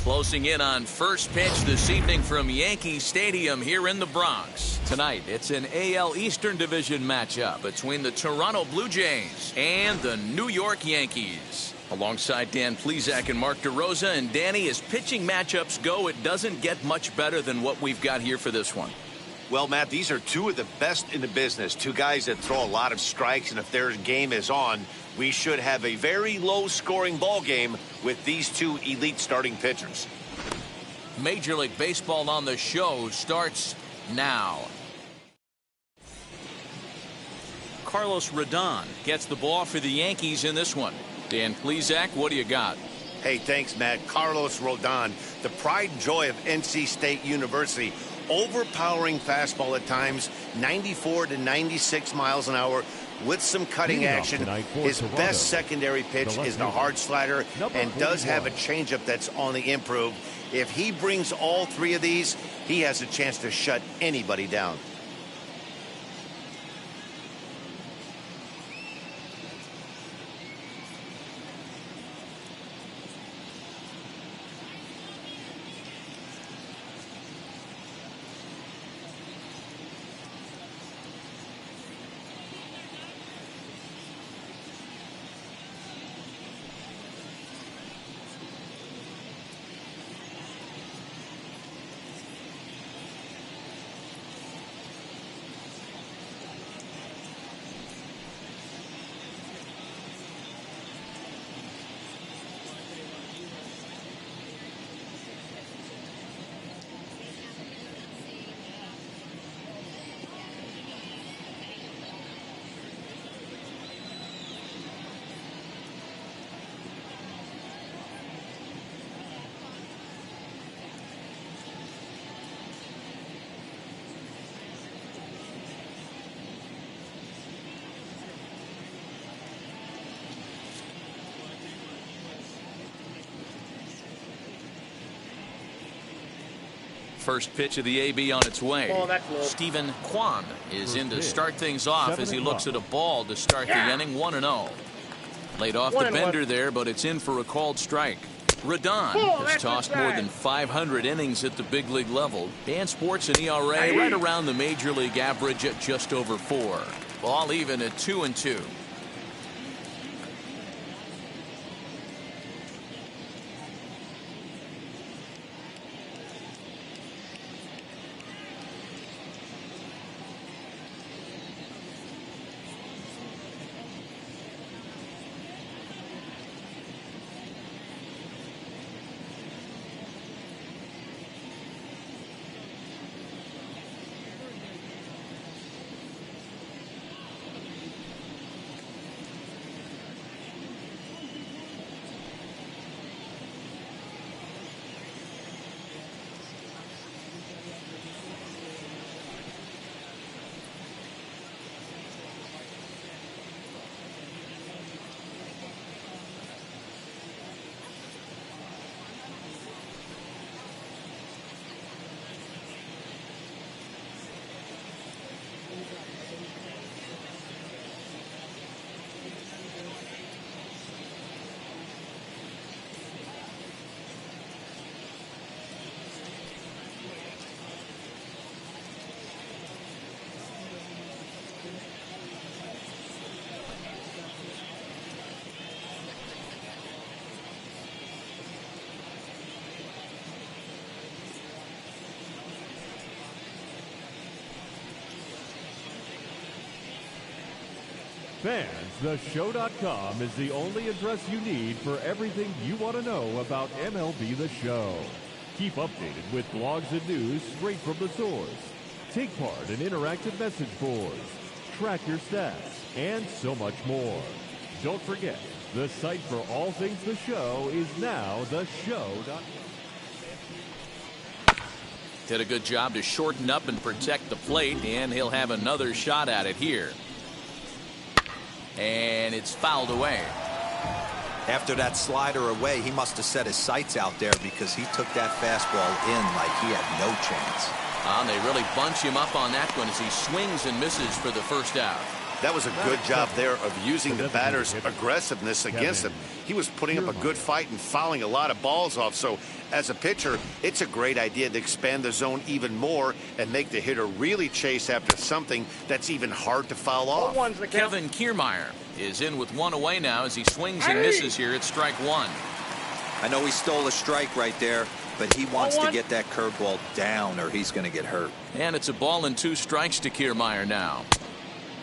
Closing in on first pitch this evening from Yankee Stadium here in the Bronx. Tonight, it's an AL Eastern Division matchup between the Toronto Blue Jays and the New York Yankees. Alongside Dan Plesac and Mark DeRosa, and Danny, as pitching matchups go, it doesn't get much better than what we've got here for this one. Well, Matt, these are two of the best in the business. Two guys that throw a lot of strikes, and if their game is on, we should have a very low-scoring ball game with these two elite starting pitchers. Major League Baseball on the show starts now. Carlos Rodon gets the ball for the Yankees in this one. Dan Plesac, what do you got? Hey, thanks, Matt. Carlos Rodon, the pride and joy of NC State University. Overpowering fastball at times, 94 to 96 miles an hour with some cutting action. His best secondary pitch is the hard slider and does have a changeup that's on the improve. If he brings all three of these, he has a chance to shut anybody down. First pitch of the AB on its way. Stephen Kwan is in to start things off as he looks at a ball to start the inning. 1-0. Laid off the bender there, but it's in for a called strike. Rodon has tossed more than 500 innings at the big league level and sports an ERA right around the major league average at just over 4. Ball even at 2-2. Fans, theshow.com is the only address you need for everything you want to know about MLB The Show. Keep updated with blogs and news straight from the source. Take part in interactive message boards, track your stats, and so much more. Don't forget, the site for all things The Show is now theshow.com. Did a good job to shorten up and protect the plate, and he'll have another shot at it here. And it's fouled away. After that slider away, he must have set his sights out there because he took that fastball in like he had no chance. And they really bunch him up on that one as he swings and misses for the first out. That was a good job there of using the batter's aggressiveness against him. He was putting up a good fight and fouling a lot of balls off. So as a pitcher, it's a great idea to expand the zone even more and make the hitter really chase after something that's even hard to foul off. Kevin Kiermaier is in with one away now as he swings and misses here at strike one. I know he stole a strike right there, but he wants to get that curveball down or he's going to get hurt. And it's a ball and 2 strikes to Kiermaier now.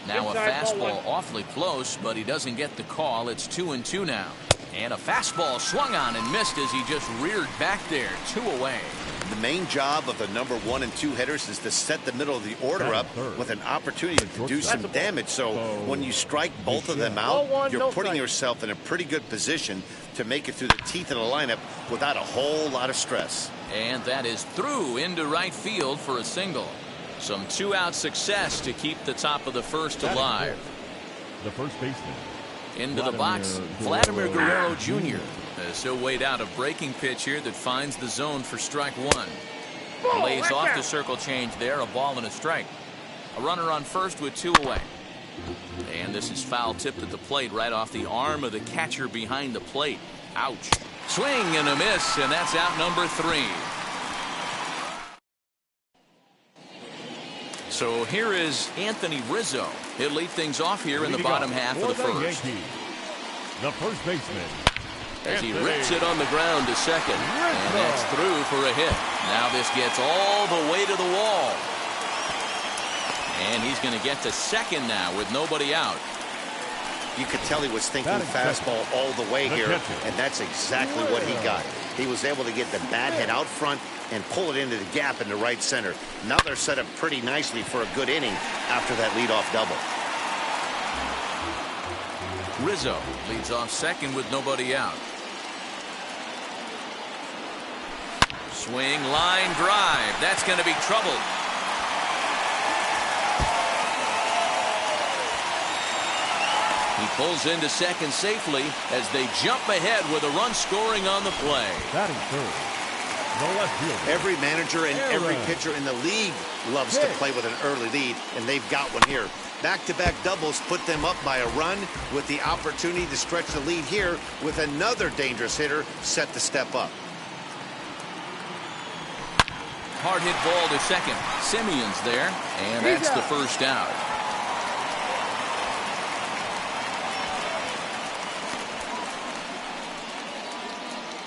Now a fastball awfully close, but he doesn't get the call. It's 2-2 now. And a fastball swung on and missed as he just reared back there. 2 away. The main job of the number 1 and 2 hitters is to set the middle of the order up with an opportunity to do some damage. So when you strike both of them out, you're putting yourself in a pretty good position to make it through the teeth of the lineup without a whole lot of stress. And that is through into right field for a single. Some 2-out success to keep the top of the first alive. The first baseman. Into the box, Vladimir Guerrero Jr. As he'll wait out a breaking pitch here that finds the zone for strike one. Lays off the circle change there, a ball and a strike. A runner on first with 2 away. And this is foul tipped at the plate right off the arm of the catcher behind the plate. Ouch. Swing and a miss, and that's out number 3. So here is Anthony Rizzo. He'll lead things off here in the bottom half of the first. The first baseman. As he rips it on the ground to second. And that's through for a hit. Now this gets all the way to the wall. And he's going to get to second now with nobody out. You could tell he was thinking fastball all the way here, and that's exactly what he got. He was able to get the bat head out front and pull it into the gap in the right center. Now they're set up pretty nicely for a good inning after that leadoff double. Rizzo leads off second with nobody out. Swing, line drive. That's going to be trouble. He pulls into second safely as they jump ahead with a run scoring on the play. Batting third. The left fielder. Every manager and every pitcher in the league loves to play with an early lead, and they've got one here. Back-to-back doubles put them up by a run with the opportunity to stretch the lead here with another dangerous hitter set to step up. Hard hit ball to second. Simeon's there, and that's the first out.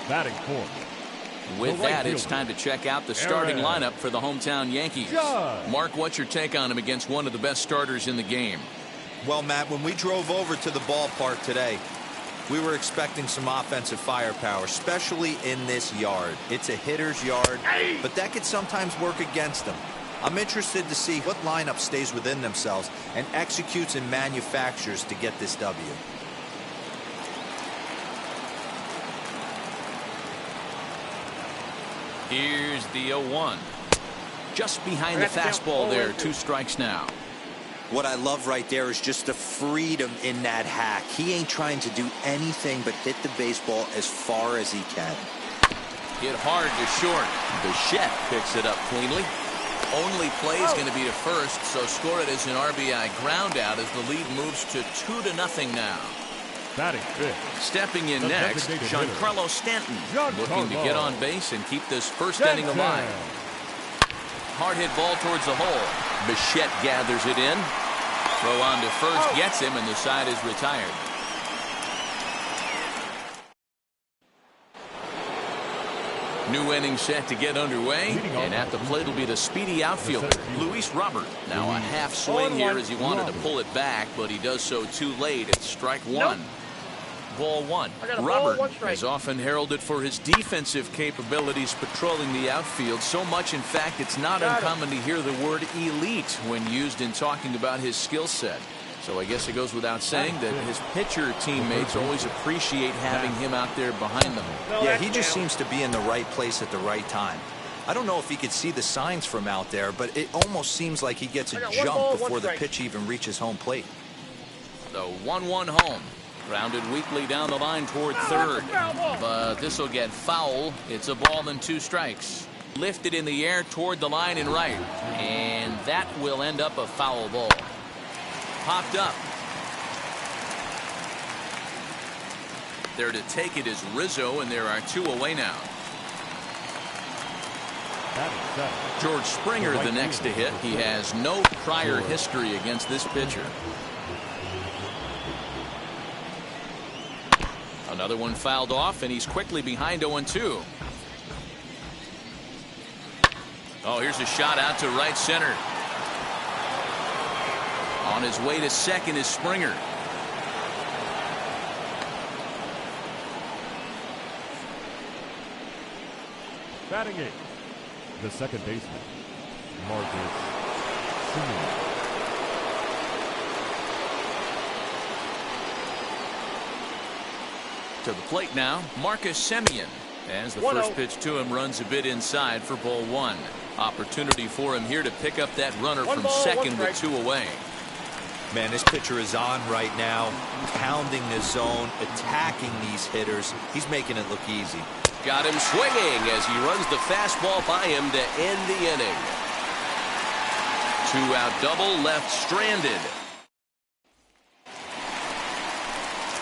Batting fourth. With that, it's time to check out the starting lineup for the hometown Yankees. Mark, what's your take on him against one of the best starters in the game? Well, Matt, when we drove over to the ballpark today, we were expecting some offensive firepower, especially in this yard. It's a hitter's yard, but that could sometimes work against them. I'm interested to see what lineup stays within themselves and executes and manufactures to get this W. Here's the 0-1. Just behind the fastball there. 2 strikes now. What I love right there is just the freedom in that hack. He ain't trying to do anything but hit the baseball as far as he can. Hit hard to short. Bichette picks it up cleanly. Only play is going to be to first, so score it as an RBI ground out as the lead moves to 2-0 now. Batting fifth. Stepping in next, Giancarlo Stanton, looking to get on base and keep this first inning alive. Hard hit ball towards the hole. Bichette gathers it in. Throw on to first, gets him, and the side is retired. New inning set to get underway, and at the plate will be the speedy outfielder, Luis Robert. Now a half swing here as he wanted to pull it back, but he does so too late. It's strike one. Ball one. Robert is often heralded for his defensive capabilities patrolling the outfield. So much, in fact, it's not uncommon to hear the word elite when used in talking about his skill set. So I guess it goes without saying that his pitcher teammates always appreciate having him out there behind them. Yeah, he just seems to be in the right place at the right time. I don't know if he could see the signs from out there, but it almost seems like he gets a jump before the pitch even reaches home plate. The 1-1 home. Grounded weakly down the line toward third. But this will get foul. It's a ball and 2 strikes. Lifted in the air toward the line and right. And that will end up a foul ball. popped up. There to take it is Rizzo, and there are 2 away now. George Springer the next to hit. He has no prior history against this pitcher. Another one fouled off, and he's quickly behind 0-2. Oh, here's a shot out to right center. On his way to second is Springer. Batting 8, the second baseman, Marcus Semien. To the plate now, Marcus Semien. As the first pitch to him runs a bit inside for ball 1. Opportunity for him here to pick up that runner from second with 2 away. Man, this pitcher is on right now, pounding the zone, attacking these hitters. He's making it look easy. Got him swinging as he runs the fastball by him to end the inning. 2-out double left stranded.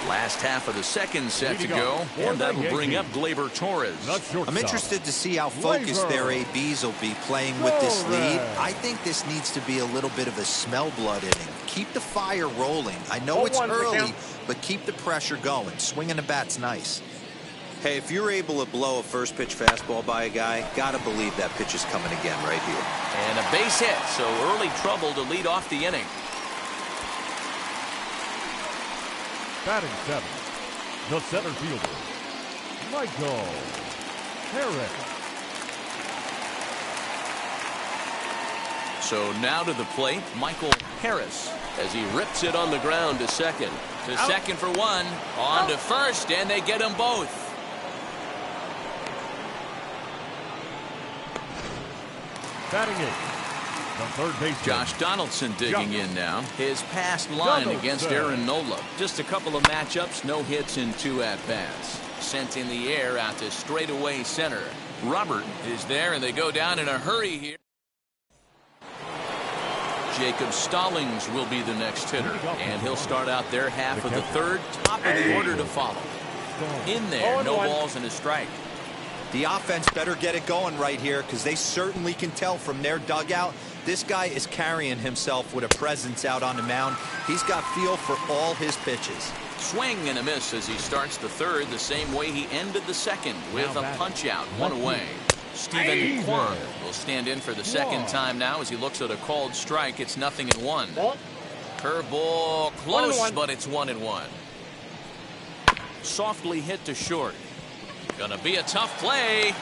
Last half of the second set to go, and that will bring up Gleyber Torres. I'm interested to see how focused their ABs will be playing with this lead. I think this needs to be a little bit of a smell blood inning. Keep the fire rolling. I know it's early, but keep the pressure going. Swinging the bat's nice. Hey, if you're able to blow a first pitch fastball by a guy, gotta believe that pitch is coming again right here. And a base hit, so early trouble to lead off the inning. Batting 7, the center fielder, Michael Harris. So now to the plate, Michael Harris, as he rips it on the ground to second. To second for 1, on to first, and they get them both. Batting 8, the third baseman, Josh Donaldson digging in now. His past line against Aaron Nola. Just a couple of matchups, no hits in 2 at-bats. Sent in the air out to straightaway center. Robert is there, and they go down in a hurry here. Jacob Stallings will be the next hitter, and he'll start out their half of the third, top of the order to follow. In there, no balls and a strike. The offense better get it going right here, because they certainly can tell from their dugout this guy is carrying himself with a presence out on the mound. He's got feel for all his pitches. Swing and a miss as he starts the third the same way he ended the second, with a punch out, 1 away. Stephen Kwan will stand in for the second time now as he looks at a called strike. It's 0-1. Curveball close, but it's 1-1. Softly hit to short. Gonna be a tough play,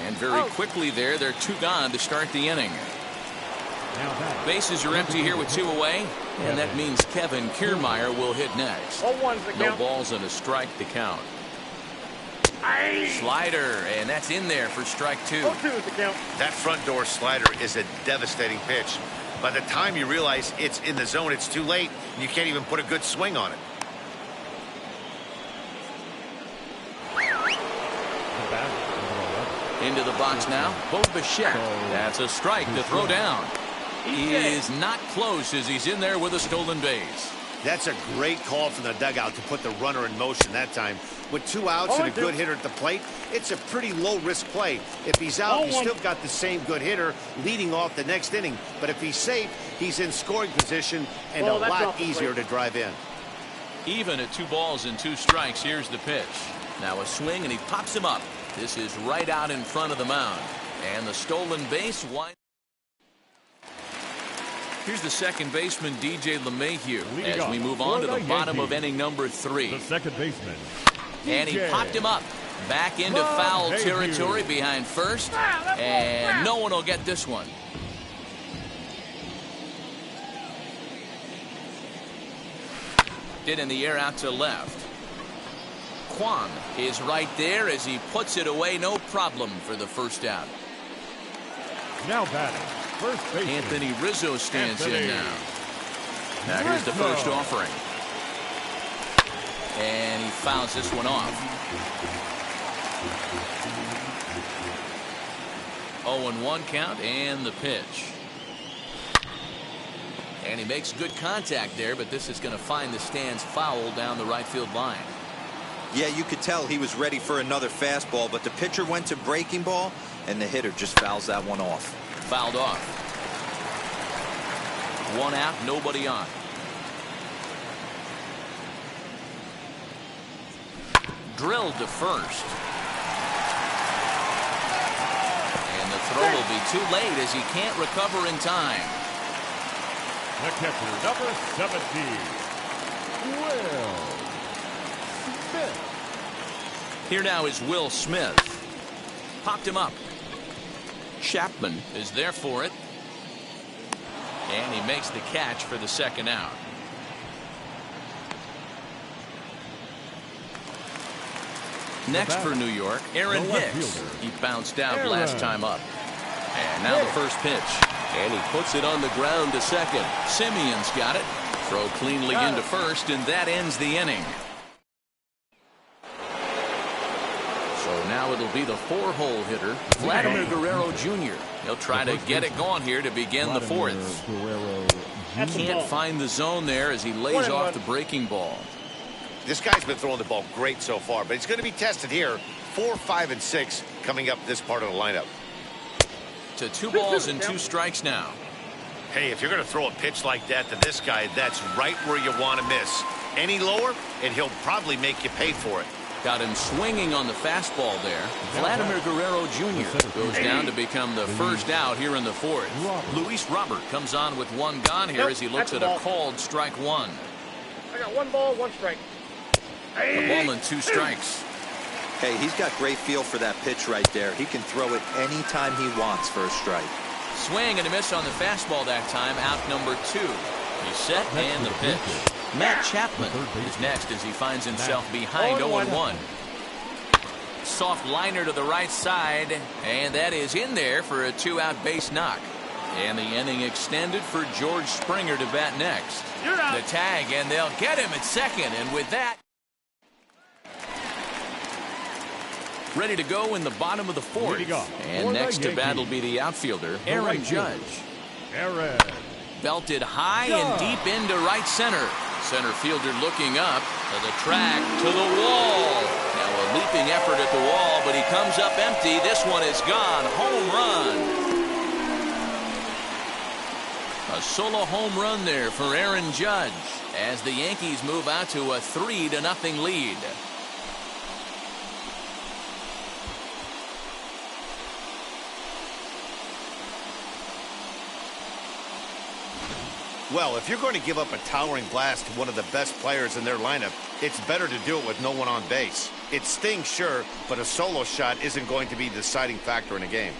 and very quickly there, they're 2 gone to start the inning. Bases are empty here with 2 away, and that means Kevin Kiermaier will hit next. No balls and a strike to count. Slider, and that's in there for strike 2. That front door slider is a devastating pitch. By the time you realize it's in the zone, it's too late, and you can't even put a good swing on it. Into the box now, Bo Bichette. That's a strike to throw down. He is not close as he's in there with a stolen base. That's a great call from the dugout to put the runner in motion that time. With 2 outs and a good hitter at the plate, it's a pretty low-risk play. If he's out, you still got the same good hitter leading off the next inning. But if he's safe, he's in scoring position and a lot easier to drive in. Even at 2 balls and 2 strikes, here's the pitch. Now a swing, and he pops him up. This is right out in front of the mound. And the stolen base winds. Here's the second baseman, DJ LeMahieu, as we move on to the bottom of inning number 3. The second baseman. And he popped him up. Back into foul territory behind first. And no one will get this one. Did in the air out to left. Kwan is right there as he puts it away, no problem for the first out. Now batting, first baseman, Anthony Rizzo stands in now. Now here's the first offering. And he fouls this one off. 0-1 count and the pitch. And he makes good contact there, but this is going to find the stands foul down the right field line. Yeah, you could tell he was ready for another fastball, but the pitcher went to breaking ball, and the hitter just fouls that one off. Fouled off. 1 out, nobody on. Drilled to first. And the throw will be too late as he can't recover in time. The catcher, number 17, Will Smith. Here now is Will Smith. Popped him up. Chapman is there for it. And he makes the catch for the second out. Next for New York, Aaron Hicks. He bounced out last time up. And now the first pitch. And he puts it on the ground to second. Simeon's got it. Throw cleanly into first, and that ends the inning. So now it'll be the 4-hole hitter, Vladimir Guerrero Jr. He'll try to get it going here to begin the fourth. Can't find the zone there as he lays off the breaking ball. This guy's been throwing the ball great so far, but he's going to be tested here. 4, 5, and 6 coming up this part of the lineup. To 2 balls and 2 strikes now. Hey, if you're going to throw a pitch like that to this guy, that's right where you want to miss. Any lower, and he'll probably make you pay for it. Got him swinging on the fastball there. Vladimir Guerrero Jr. goes down to become the first out here in the fourth. Luis Robert comes on with 1 gone here as he looks at a called strike 1. I got 1 ball, 1 strike. The ball and 2 strikes. Hey, he's got great feel for that pitch right there. He can throw it anytime he wants for a strike. Swing and a miss on the fastball that time. Out number 2. He's set and the pitch. Matt Chapman is next as he finds himself behind 0-1. Soft liner to the right side, and that is in there for a 2-out base knock. And the inning extended for George Springer to bat next. The tag, and they'll get him at second, and with that, ready to go in the bottom of the fourth. And next to bat will be the outfielder, Aaron Judge. Aaron. Belted high and deep into right center. Center fielder looking up to the track, to the wall. Now a leaping effort at the wall, but he comes up empty. This one is gone. Home run. A solo home run there for Aaron Judge as the Yankees move out to a 3-0 lead. Well, if you're going to give up a towering blast to one of the best players in their lineup, it's better to do it with no one on base. It stings, sure, but a solo shot isn't going to be the deciding factor in a game.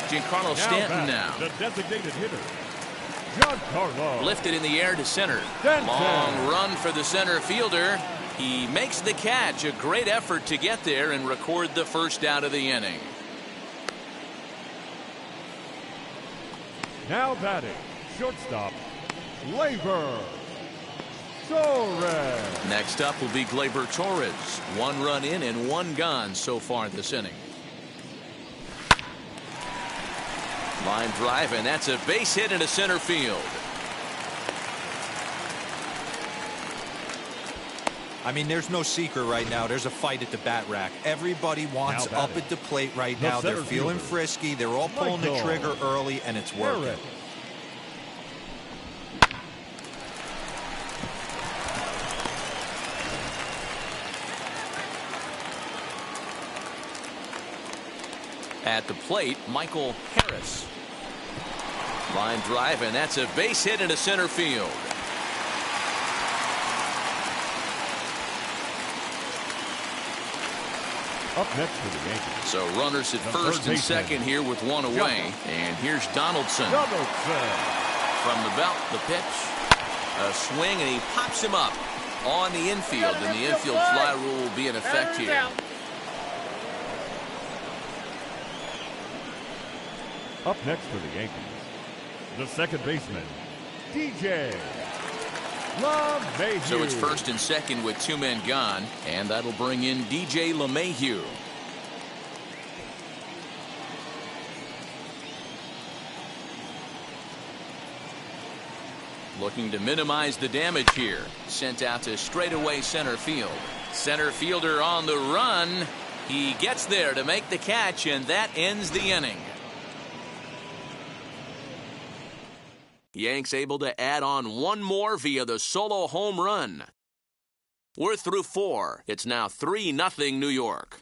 Giancarlo Stanton now. The designated hitter, Giancarlo. Lifted in the air to center. Long run for the center fielder. He makes the catch. A great effort to get there and record the first out of the inning. Now batting, shortstop, Gleyber Torres. Next up will be Gleyber Torres. 1 run in and 1 gone so far this inning. Line drive, and that's a base hit into center field. I mean, there's no secret right now. There's a fight at the bat rack. Everybody wants up at the plate right now. They're feeling frisky. They're all pulling the trigger early, and it's working. At the plate, Michael Harris. Line drive, and that's a base hit into center field. Up next for the Yankees. So runners at first and second here with 1 away. And here's Donaldson. From the belt, the pitch. A swing, and he pops him up on the infield. And the infield fly rule will be in effect here. Up next for the Yankees, the second baseman, DJ LeMahieu. So it's first and second with 2 men gone, and that'll bring in DJ LeMahieu. Looking to minimize the damage here. Sent out to straightaway center field. Center fielder on the run. He gets there to make the catch, and that ends the inning. Yanks able to add on one more via the solo home run. We're through 4. It's now 3-0 New York.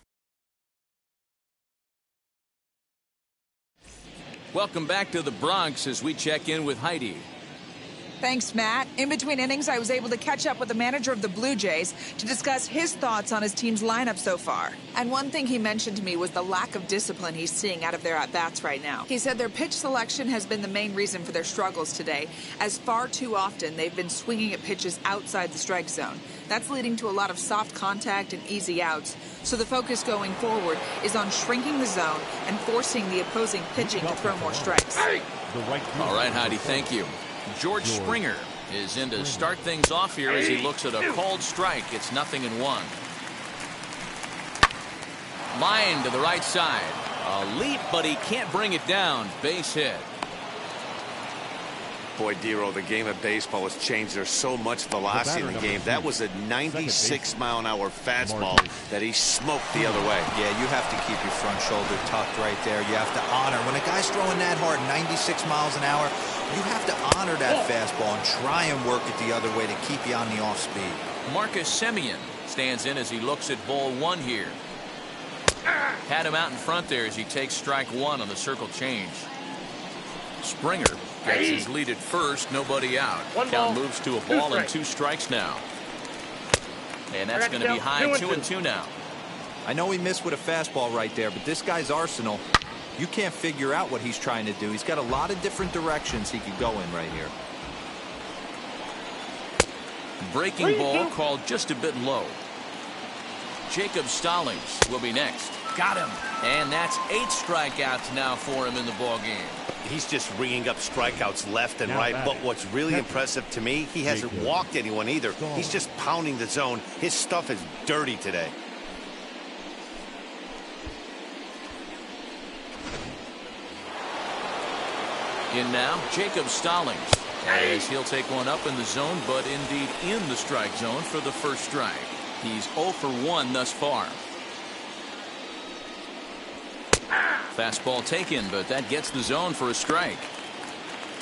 Welcome back to the Bronx as we check in with Heidi. Thanks, Matt. In between innings, I was able to catch up with the manager of the Blue Jays to discuss his thoughts on his team's lineup so far. And one thing he mentioned to me was the lack of discipline he's seeing out of their at-bats right now. He said their pitch selection has been the main reason for their struggles today, as far too often they've been swinging at pitches outside the strike zone. That's leading to a lot of soft contact and easy outs. So the focus going forward is on shrinking the zone and forcing the opposing pitching to throw more strikes. All right, Heidi, thank you. George Springer is in to start things off here as he looks at a called strike. It's 0-1. Line to the right side. A leap, but he can't bring it down. Base hit. Boy, Dero, the game of baseball has changed. There's so much velocity in the game. That was a 96-mile-an-hour fastball that he smoked the other way. Yeah, you have to keep your front shoulder tucked right there. You have to honor. When a guy's throwing that hard, 96 miles an hour, you have to honor that fastball and try and work it the other way to keep you on the off speed. Marcus Semien stands in as he looks at ball 1 here. Had him out in front there as he takes strike 1 on the circle change. Springer gets his lead at first, nobody out. Count moves to a ball and 2 strikes now. And that's going to be high 2-2 now. I know he missed with a fastball right there, but this guy's arsenal, you can't figure out what he's trying to do. He's got a lot of different directions he could go in right here. Breaking ball called just a bit low. Jacob Stallings will be next. Got him. And that's 8 strikeouts now for him in the ballgame. He's just ringing up strikeouts left and right. But what's really impressive to me, he hasn't walked anyone either. He's just pounding the zone. His stuff is dirty today. In now, Jacob Stallings, as he'll take one up in the zone, but indeed in the strike zone for the first strike. He's 0 for 1 thus far. Fastball taken, but that gets the zone for a strike.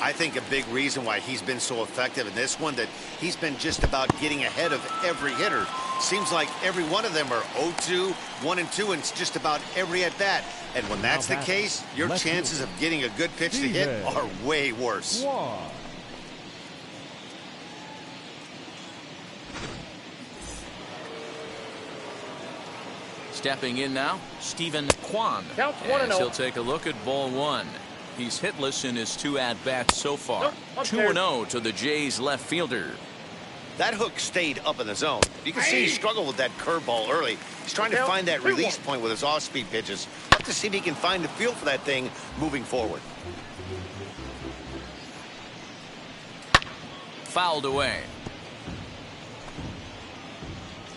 I think a big reason why he's been so effective in this one, that he's been just about getting ahead of every hitter. Seems like every one of them are 0-2, 1-2, and it's just about every at bat. And when that's the case, your chances of getting a good pitch to hit are way worse. Stepping in now, Stephen Kwan. As he'll take a look at ball 1. He's hitless in his 2 at-bats so far. 2-0 to the Jays left fielder. That hook stayed up in the zone. You can see he struggled with that curveball early. He's trying to find that release point with his off-speed pitches. We'll have to see if he can find the feel for that thing moving forward. Fouled away.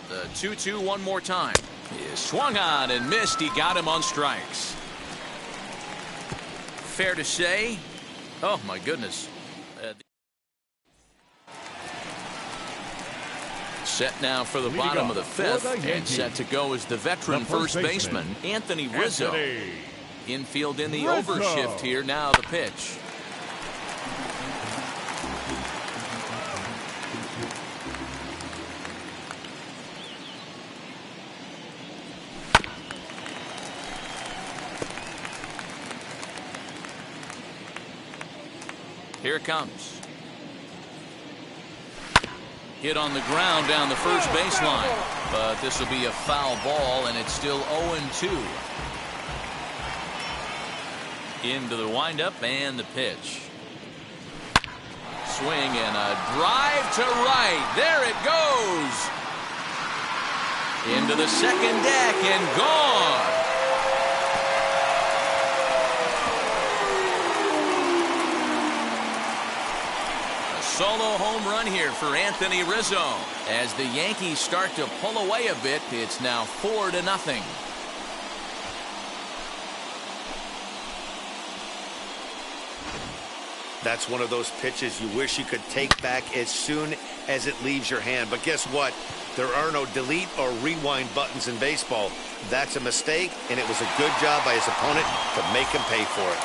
The 2-2 one more time. He swung on and missed. He got him on strikes. Fair to say, oh my goodness. Set now for the bottom of the 5th, and set to go is the veteran first baseman, Anthony Rizzo. Infield in the overshift here, now the pitch. Here it comes. Hit on the ground down the first baseline. But this will be a foul ball, and it's still 0-2. Into the windup and the pitch. Swing and a drive to right. There it goes. Into the second deck and gone. Solo home run here for Anthony Rizzo. As the Yankees start to pull away a bit, it's now 4-0. That's one of those pitches you wish you could take back as soon as it leaves your hand. But guess what? There are no delete or rewind buttons in baseball. That's a mistake, and it was a good job by his opponent to make him pay for it.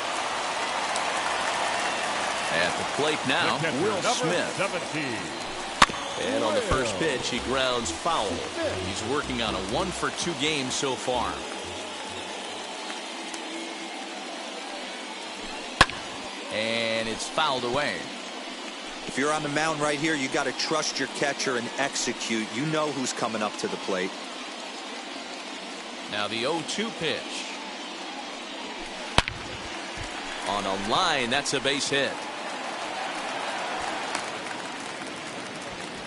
At the plate now, Will Smith. 17. And on the first pitch, he grounds foul. He's working on a 1-for-2 game so far. And it's fouled away. If you're on the mound right here, you got to trust your catcher and execute. You know who's coming up to the plate. Now the 0-2 pitch. On a line, that's a base hit.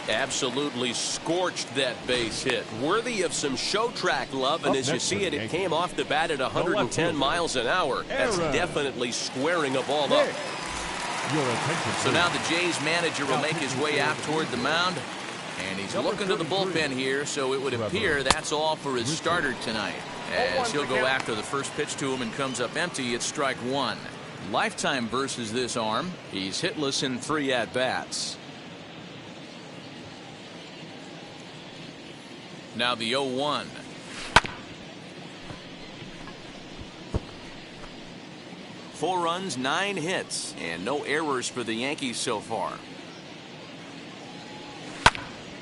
Absolutely scorched that base hit. Worthy of some show track love, and as you see it, it came off the bat at 110 miles an hour. That's definitely squaring a ball up. So now the Jays manager will make his way out toward the mound, and he's looking to the bullpen here, so it would appear that's all for his starter tonight. As he'll go after the first pitch to him and comes up empty, it's strike one. Lifetime versus this arm. He's hitless in 3 at-bats. Now the 0-1. Four runs, 9 hits, and no errors for the Yankees so far.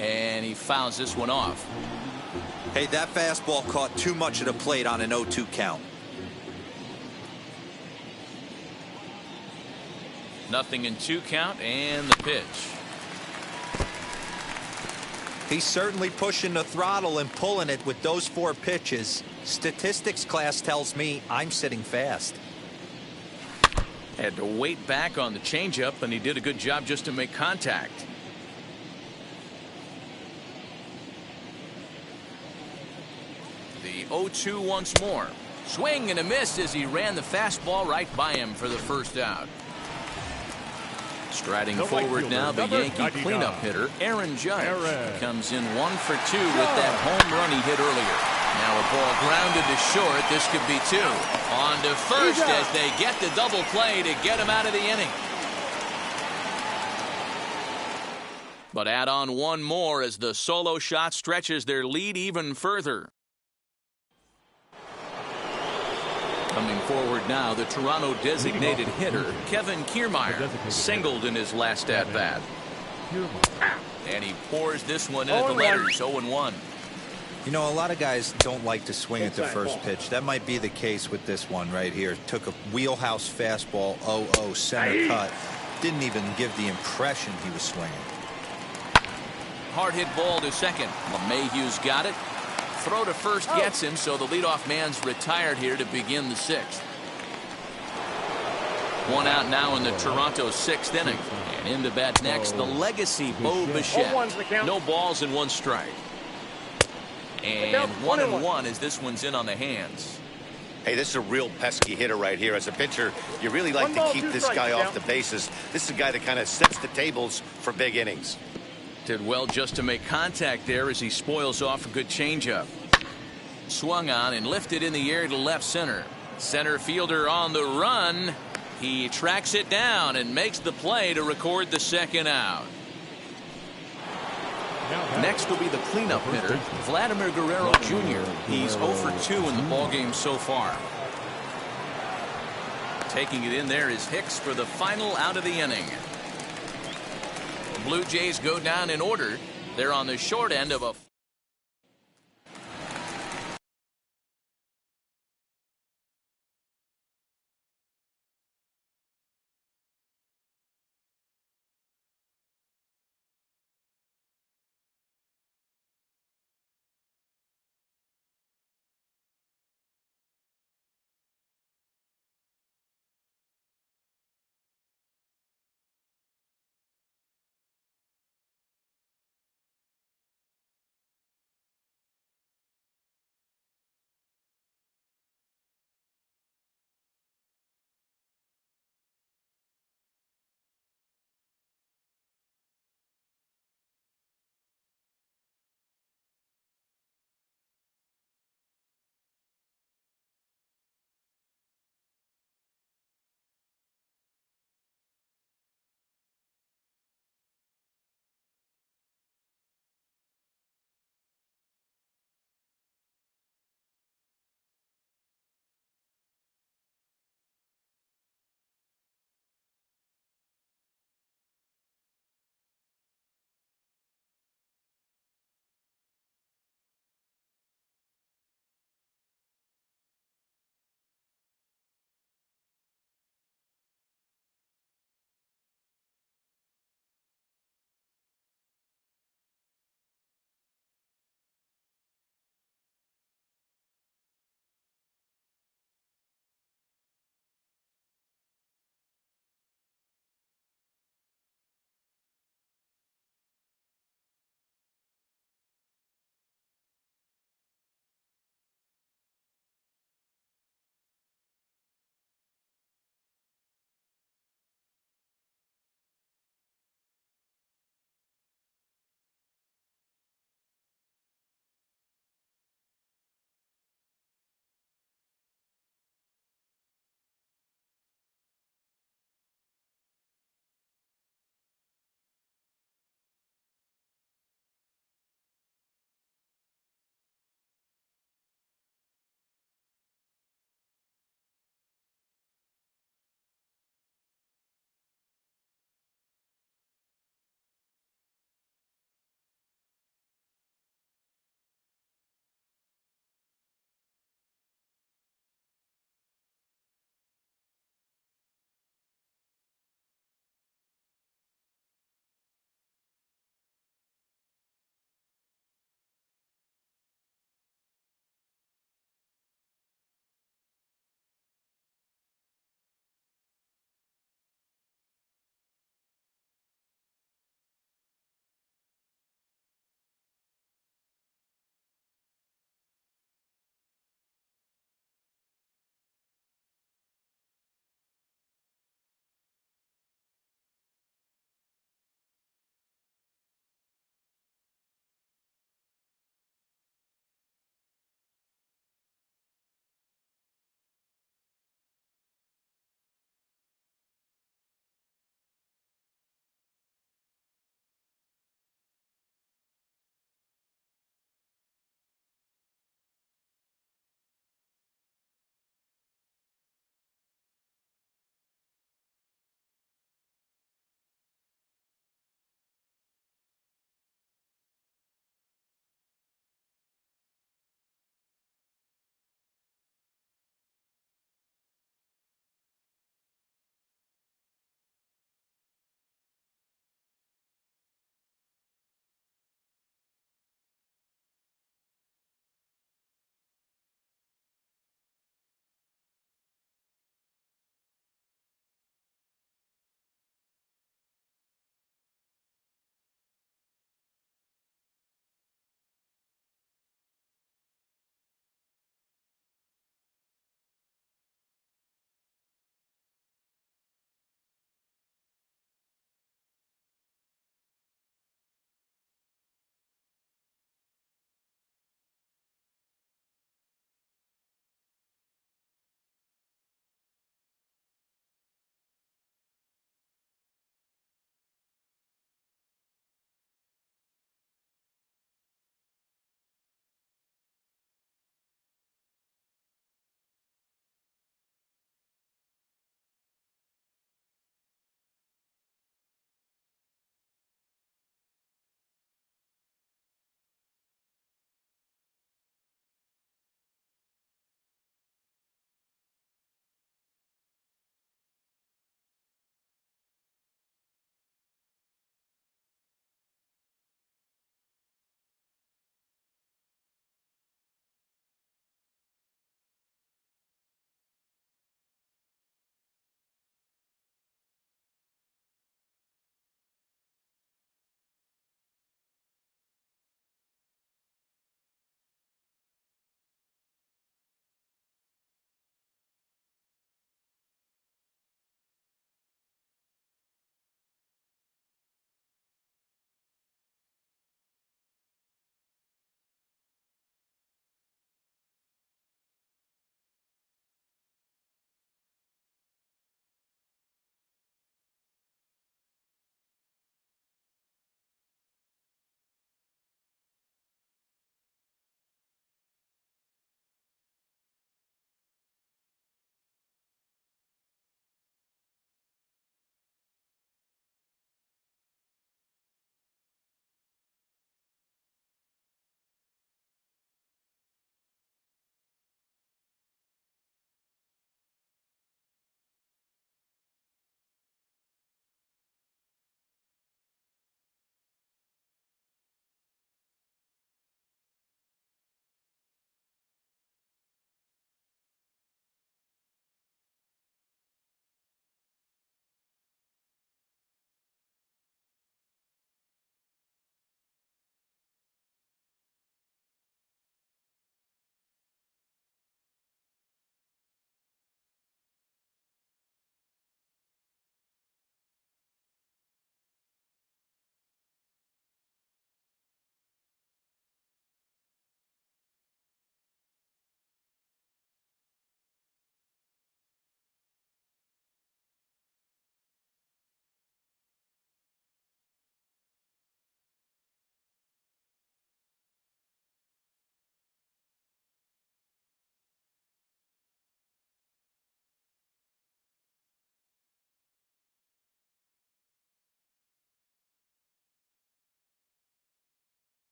And he fouls this one off. Hey, that fastball caught too much of the plate on an 0-2 count. Nothing in 2 count, and the pitch. He's certainly pushing the throttle and pulling it with those 4 pitches. Statistics class tells me I'm sitting fast. Had to wait back on the changeup, and he did a good job just to make contact. The 0-2 once more. Swing and a miss as he ran the fastball right by him for the first out. Striding forward now, the Yankee cleanup hitter, Aaron Judge, comes in 1 for 2 with that home run he hit earlier. Now a ball grounded to short. This could be 2. On to first as they get the double play to get him out of the inning. But add on one more as the solo shot stretches their lead even further. Coming forward now, the Toronto designated hitter, Kevin Kiermaier, singled in his last at-bat. And he pours this one into the letters, 0-1. You know, a lot of guys don't like to swing at the first pitch. That might be the case with this one right here. Took a wheelhouse fastball, 0-0, center cut. Didn't even give the impression he was swinging. Hard hit ball to second. LeMahieu's got it. Throw to first gets him, so the leadoff man's retired here to begin the 6th. 1 out now in the Toronto 6th inning. And in to bat next, the legacy Bo Bichette. No balls and 1 strike. And 1-1 as this one's in on the hands. Hey, this is a real pesky hitter right here. As a pitcher, you really like to keep this guy off the bases. This is a guy that kind of sets the tables for big innings. Did well just to make contact there as he spoils off a good changeup. Swung on and lifted in the air to left center. Center fielder on the run. He tracks it down and makes the play to record the 2nd out. Next will be the cleanup hitter, Vladimir Guerrero Jr. He's 0 for 2 in the ballgame so far. Taking it in there is Hicks for the final out of the inning. Blue Jays go down in order. They're on the short end of a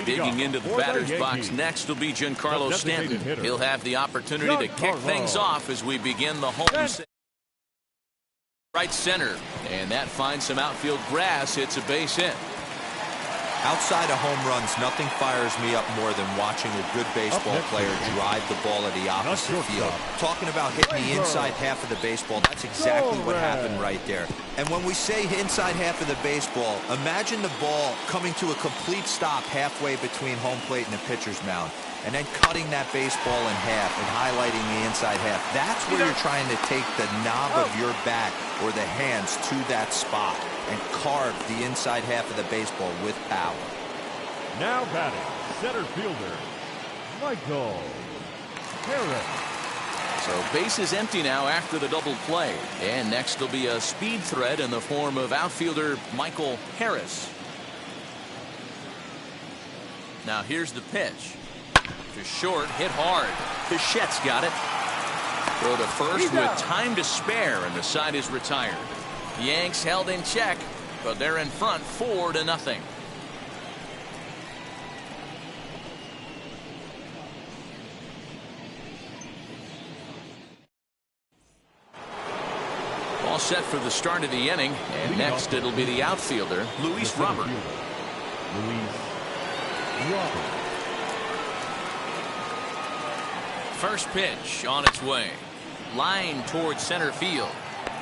Digging into the batter's box next will be Giancarlo Stanton. He'll have the opportunity to kick things off as we begin the home right center. And that finds some outfield grass. It's a base hit. Outside of home runs, nothing fires me up more than watching a good baseball player drive the ball at the opposite field. Talking about hitting the inside half of the baseball, that's exactly what happened right there. And when we say inside half of the baseball, imagine the ball coming to a complete stop halfway between home plate and the pitcher's mound, and then cutting that baseball in half and highlighting the inside half. That's where you're trying to take the knob of your bat or the hands to that spot and carve the inside half of the baseball with power. Now batting, center fielder, Michael Harris. So base is empty now after the double play. And next will be a speed threat in the form of outfielder Michael Harris. Now here's the pitch. To short, hit hard. Pichette's got it. Throw to first with time to spare, and the side is retired. The Yanks held in check, but they're in front 4-0. All set for the start of the inning, and next it'll be the outfielder, Luis Robert. First pitch on its way. Line towards center field.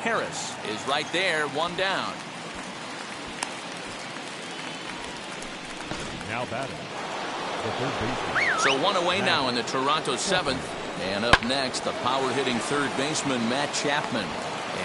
Harris is right there, one down. Now batting, the third baseman. So one away now in the Toronto seventh. And up next, the power-hitting third baseman, Matt Chapman.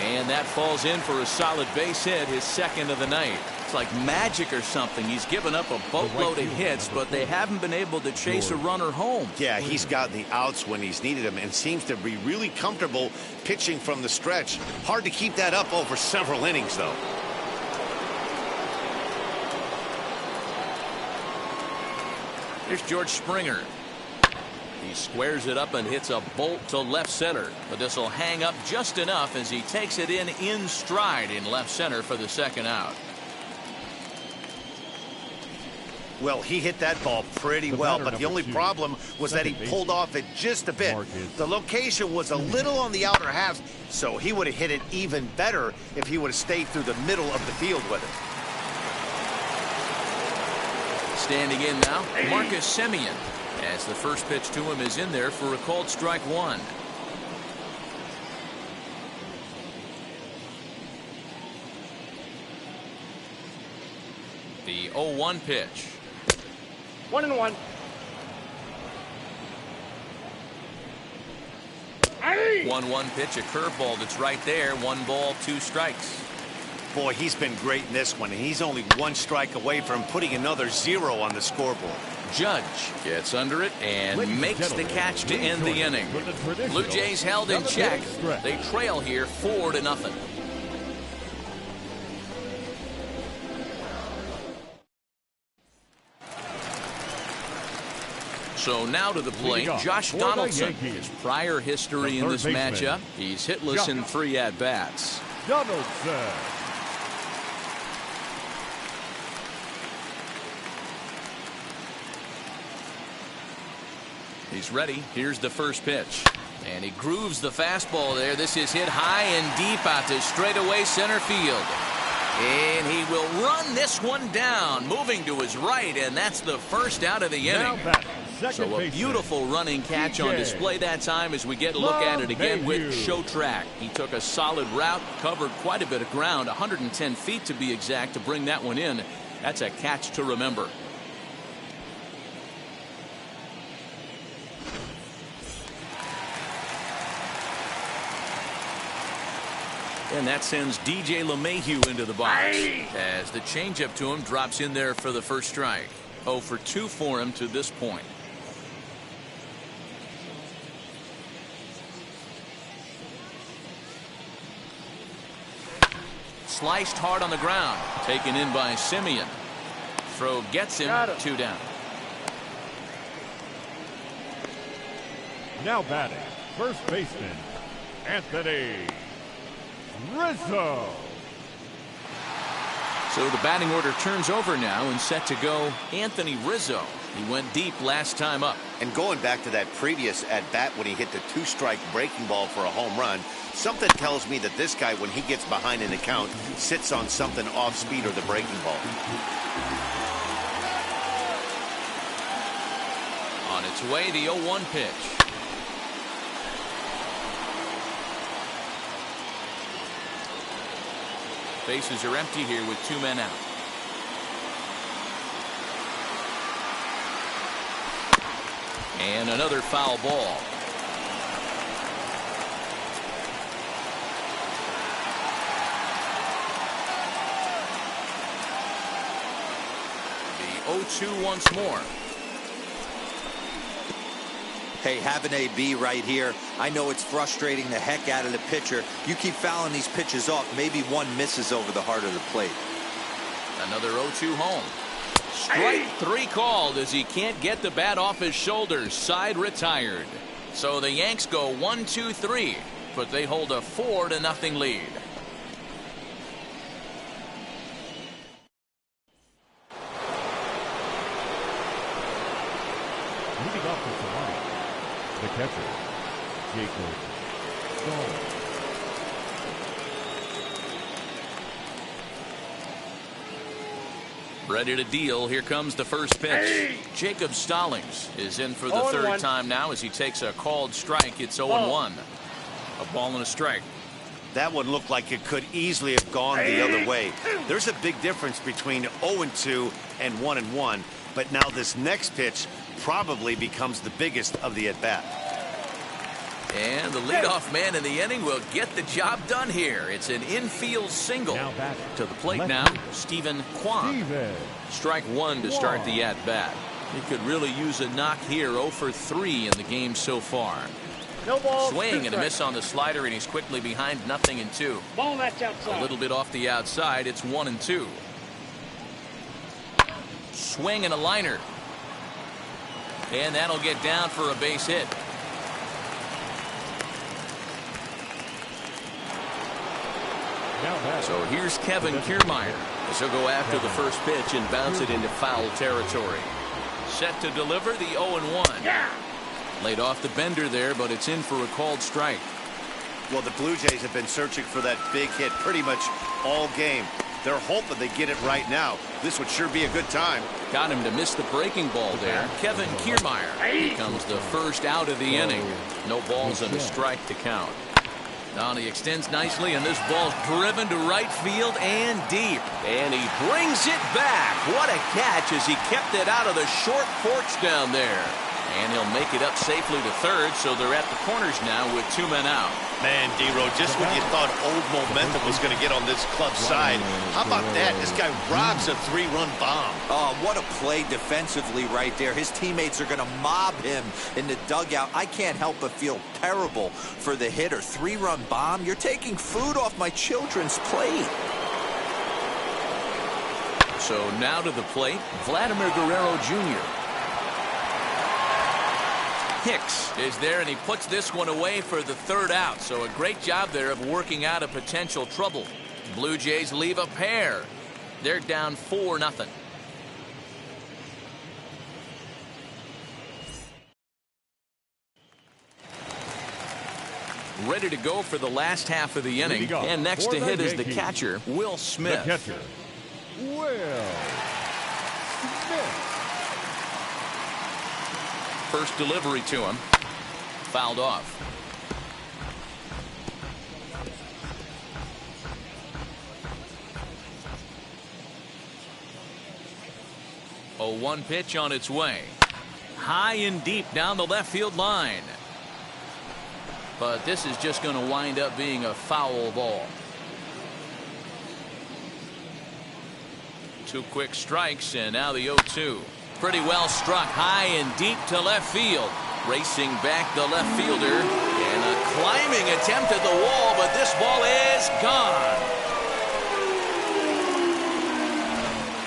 And that falls in for a solid base hit, his second of the night. It's like magic or something. He's given up a boatload of hits, but they haven't been able to chase a runner home. Yeah, he's gotten the outs when he's needed them and seems to be really comfortable pitching from the stretch. Hard to keep that up over several innings, though. Here's George Springer. He squares it up and hits a bolt to left center, but this will hang up just enough as he takes it in stride in left center for the second out. Well, he hit that ball pretty well, but the only problem was that he pulled off it just a bit. The location was a little on the outer half, so he would have hit it even better if he would have stayed through the middle of the field with it. Standing in now, Marcus Semien, as the first pitch to him is in there for a called strike one. The 0-1 pitch. 1-1. 1-1 pitch, a curveball that's right there. 1 ball, 2 strikes. Boy, he's been great in this one, and he's only 1 strike away from putting another 0 on the scoreboard. Judge gets under it and makes the catch to end the inning. Blue Jays held in check. They trail here 4-0. So now to the plate, Josh Donaldson. His prior history in this matchup, he's hitless in 3 at-bats. Donaldson. He's ready. Here's the first pitch. And he grooves the fastball there. This is hit high and deep out to straightaway center field. And he will run this one down, moving to his right, and that's the first out of the inning. So a beautiful running catch on display that time as we get a look at it again with Show Track. He took a solid route, covered quite a bit of ground, 110 feet to be exact, to bring that one in. That's a catch to remember. And that sends DJ LeMahieu into the box as the changeup to him drops in there for the first strike. 0 for 2 for him to this point. Sliced hard on the ground, taken in by Semien. Throw gets him, 2 down. Now batting, first baseman, Anthony Rizzo. So the batting order turns over now and set to go Anthony Rizzo. He went deep last time up. And going back to that previous at-bat when he hit the two-strike breaking ball for a home run, something tells me that this guy, when he gets behind in the count, sits on something off-speed or the breaking ball. On its way, the 0-1 pitch. Bases are empty here with 2 men out. And another foul ball. The 0-2 once more. Hey, have an AB right here. I know it's frustrating the heck out of the pitcher. You keep fouling these pitches off, maybe one misses over the heart of the plate. Another 0-2 home. Strike 3 called as he can't get the bat off his shoulders. Side retired. So the Yanks go 1-2-3, but they hold a 4-0 lead. Leading off for tonight, the catcher, Jacob Stallings. Ready to deal. Here comes the first pitch. Jacob Stallings is in for the third time now as he takes a called strike. It's 0-1. A ball and a strike. That one looked like it could easily have gone the other way. There's a big difference between 0-2 and 1-1, but now this next pitch probably becomes the biggest of the at-bat. And the leadoff man in the inning will get the job done here. It's an infield single. To the plate now, Stephen Kwan. Strike 1 to start the at-bat. He could really use a knock here. 0 for 3 in the game so far. No ball. Swing and a miss on the slider, and he's quickly behind 0-2. Ball that's outside. A little bit off the outside. It's 1-2. Swing and a liner. And that'll get down for a base hit. So here's Kevin Kiermaier as he'll go after the first pitch and bounce it into foul territory. Set to deliver the 0-1. Yeah. Laid off the bender there, but it's in for a called strike. Well, the Blue Jays have been searching for that big hit pretty much all game. They're hoping they get it right now. This would sure be a good time. Got him to miss the breaking ball there. Kevin Kiermaier becomes the first out of the inning. No balls and a strike to count. Now he extends nicely, and this ball's driven to right field and deep. And he brings it back. What a catch as he kept it out of the short porch down there. And he'll make it up safely to third, so they're at the corners now with 2 men out. Man, D-Row, just when you thought old momentum was going to get on this club's side, how about that? This guy rocks a 3-run bomb. Oh, what a play defensively right there. His teammates are going to mob him in the dugout. I can't help but feel terrible for the hitter. 3-run bomb? You're taking food off my children's plate. So now to the plate, Vladimir Guerrero Jr. Hicks is there, and he puts this one away for the 3rd out. So a great job there of working out a potential trouble. Blue Jays leave a pair. They're down 4-0. Ready to go for the last half of the inning. And next to hit is the catcher, Will Smith. The catcher, Will Smith. First delivery to him. Fouled off. A 1 pitch on its way. High and deep down the left field line. But this is just going to wind up being a foul ball. 2 quick strikes, and now the 0-2. Pretty well struck high and deep to left field. Racing back the left fielder. And a climbing attempt at the wall, but this ball is gone.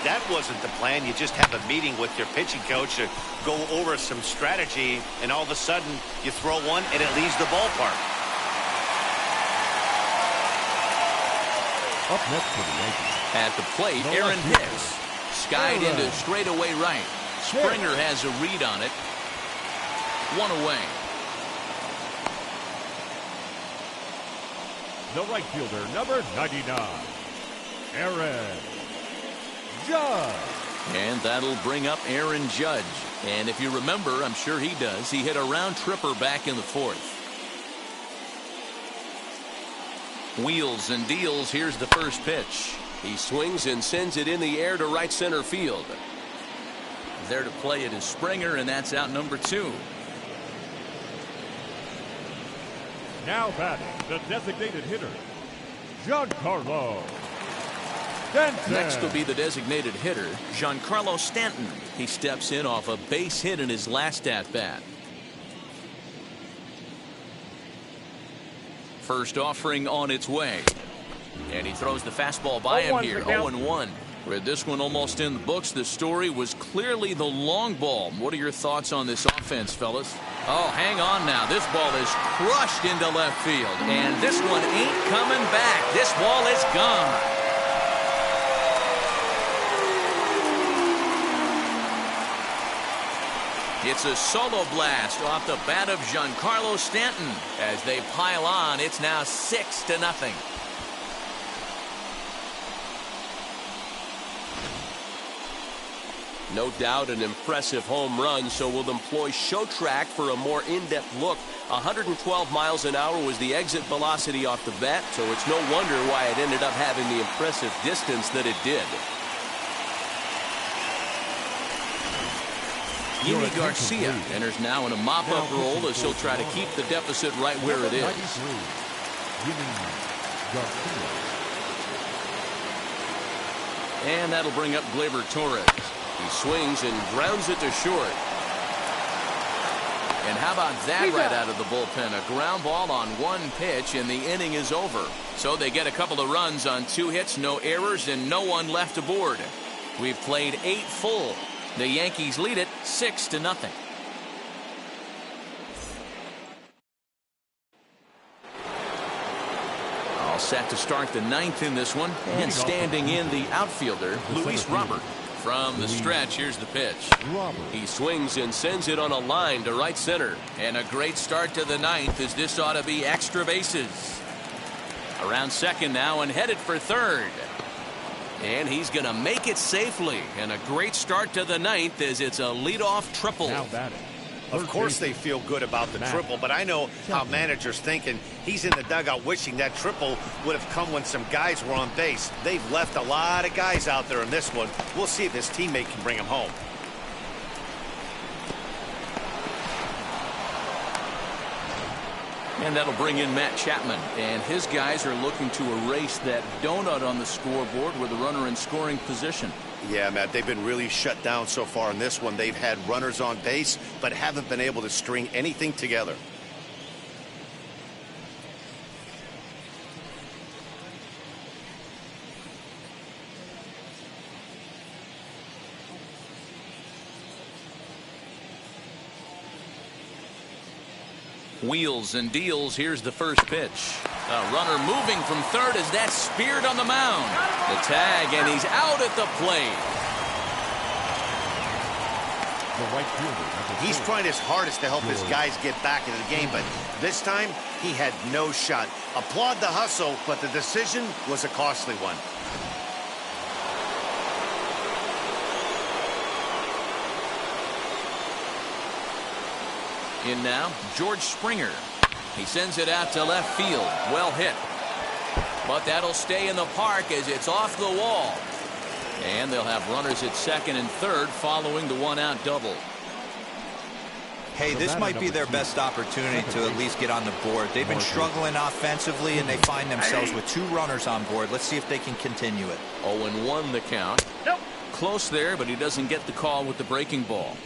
That wasn't the plan. You just have a meeting with your pitching coach to go over some strategy, and all of a sudden you throw one and it leaves the ballpark. Up next for the Yankees, At the plate, Aaron Hicks. Skied into straightaway right. Springer has a read on it. 1 away. The right fielder, number 99, Aaron Judge. And that'll bring up Aaron Judge. And if you remember, I'm sure he does, he hit a round tripper back in the 4th. Wheels and deals. Here's the first pitch. He swings and sends it in the air to right center field. There to play it is Springer, and that's out number 2. Now batting, the designated hitter, Giancarlo Stanton. Next will be the designated hitter, Giancarlo Stanton. He steps in off a base hit in his last at-bat. First offering on its way. And he throws the fastball by him here. 0-1. With this one almost in the books, the story was clearly the long ball. What are your thoughts on this offense, fellas? Oh, hang on now. This ball is crushed into left field. And this one ain't coming back. This ball is gone. It's a solo blast off the bat of Giancarlo Stanton. As they pile on, it's now 6-0. No doubt an impressive home run, so we'll employ show track for a more in-depth look. 112 miles an hour was the exit velocity off the bat, so it's no wonder why it ended up having the impressive distance that it did. Yimi Garcia enters now in a mop-up role as he'll try to keep the deficit right where it is. And that'll bring up Gleyber Torres. He swings and grounds it to short. And how about that right out of the bullpen? A ground ball on 1 pitch, and the inning is over. So they get a couple of runs on 2 hits, no errors, and no one left aboard. We've played 8 full. The Yankees lead it 6-0. All set to start the 9th in this one. And standing in the outfielder, Luis Robert. From the stretch, here's the pitch. He swings and sends it on a line to right center. And a great start to the 9th, as this ought to be extra bases. Around second now and headed for third. And he's going to make it safely. And a great start to the 9th as it's a leadoff triple. Now batting. Of course they feel good about the triple, but I know how managers thinking. He's in the dugout wishing that triple would have come when some guys were on base. They've left a lot of guys out there in this one. We'll see if his teammate can bring him home. And that'll bring in Matt Chapman. And his guys are looking to erase that donut on the scoreboard with a runner in scoring position. Yeah, Matt, they've been really shut down so far in this one. They've had runners on base, but haven't been able to string anything together. Wheels and deals. Here's the first pitch. A runner moving from third as that's speared on the mound. The tag, and he's out at the plate. He's trying his hardest to help his guys get back into the game, but this time he had no shot. Applaud the hustle, but the decision was a costly one. In now, George Springer. He sends it out to left field. Well hit. But that'll stay in the park as it's off the wall. And they'll have runners at second and third following the 1-out double. Hey, this might be their best opportunity to at least get on the board. They've been struggling offensively, and they find themselves with 2 runners on board. Let's see if they can continue it. 0-1 the count. Nope. Close there, but he doesn't get the call with the breaking ball.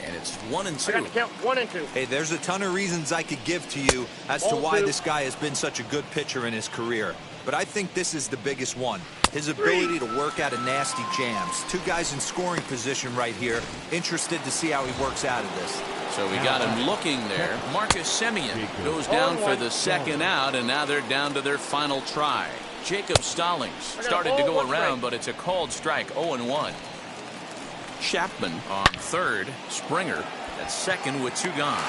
And it's 1-2. I got to count 1 and 2. Hey, there's a ton of reasons I could give to you as to why this guy has been such a good pitcher in his career. But I think this is the biggest one. His ability to work out of nasty jams. 2 guys in scoring position right here. Interested to see how he works out of this. So we got him looking there. Marcus Semien goes down for the second out, and now they're down to their final try. Jacob Stallings started to go around, but it's a called strike, 0-1. Chapman on third. Springer at second with 2 gone.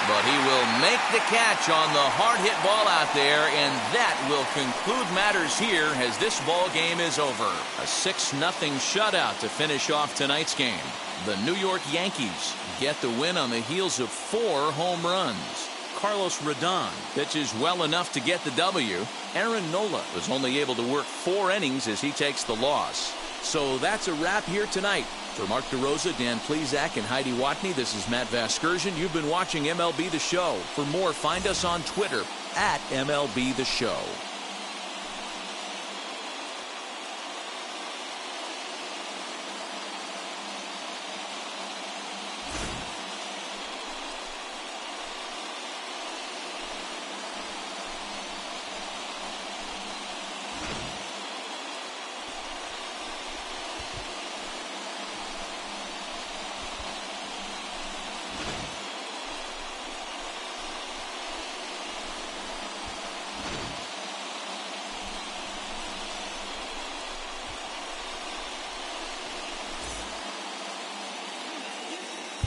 But he will make the catch on the hard hit ball out there, and that will conclude matters here as this ball game is over. A 6-0 shutout to finish off tonight's game. The New York Yankees get the win on the heels of 4 home runs. Carlos Rodon pitches well enough to get the W. Aaron Nola was only able to work 4 innings as he takes the loss. So that's a wrap here tonight. For Mark DeRosa, Dan Plezak, and Heidi Watney, this is Matt Vasgersian. You've been watching MLB The Show. For more, find us on Twitter at MLB The Show.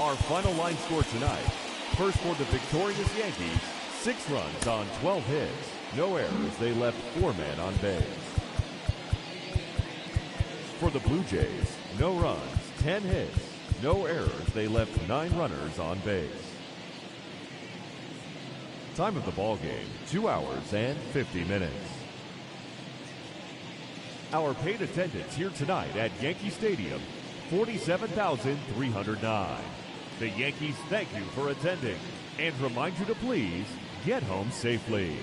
Our final line score tonight. First for the victorious Yankees, 6 runs on 12 hits. No errors. They left 4 men on base. For the Blue Jays, no runs, 10 hits. No errors. They left 9 runners on base. Time of the ball game, 2 hours and 50 minutes. Our paid attendance here tonight at Yankee Stadium, 47,309. The Yankees thank you for attending and remind you to please get home safely.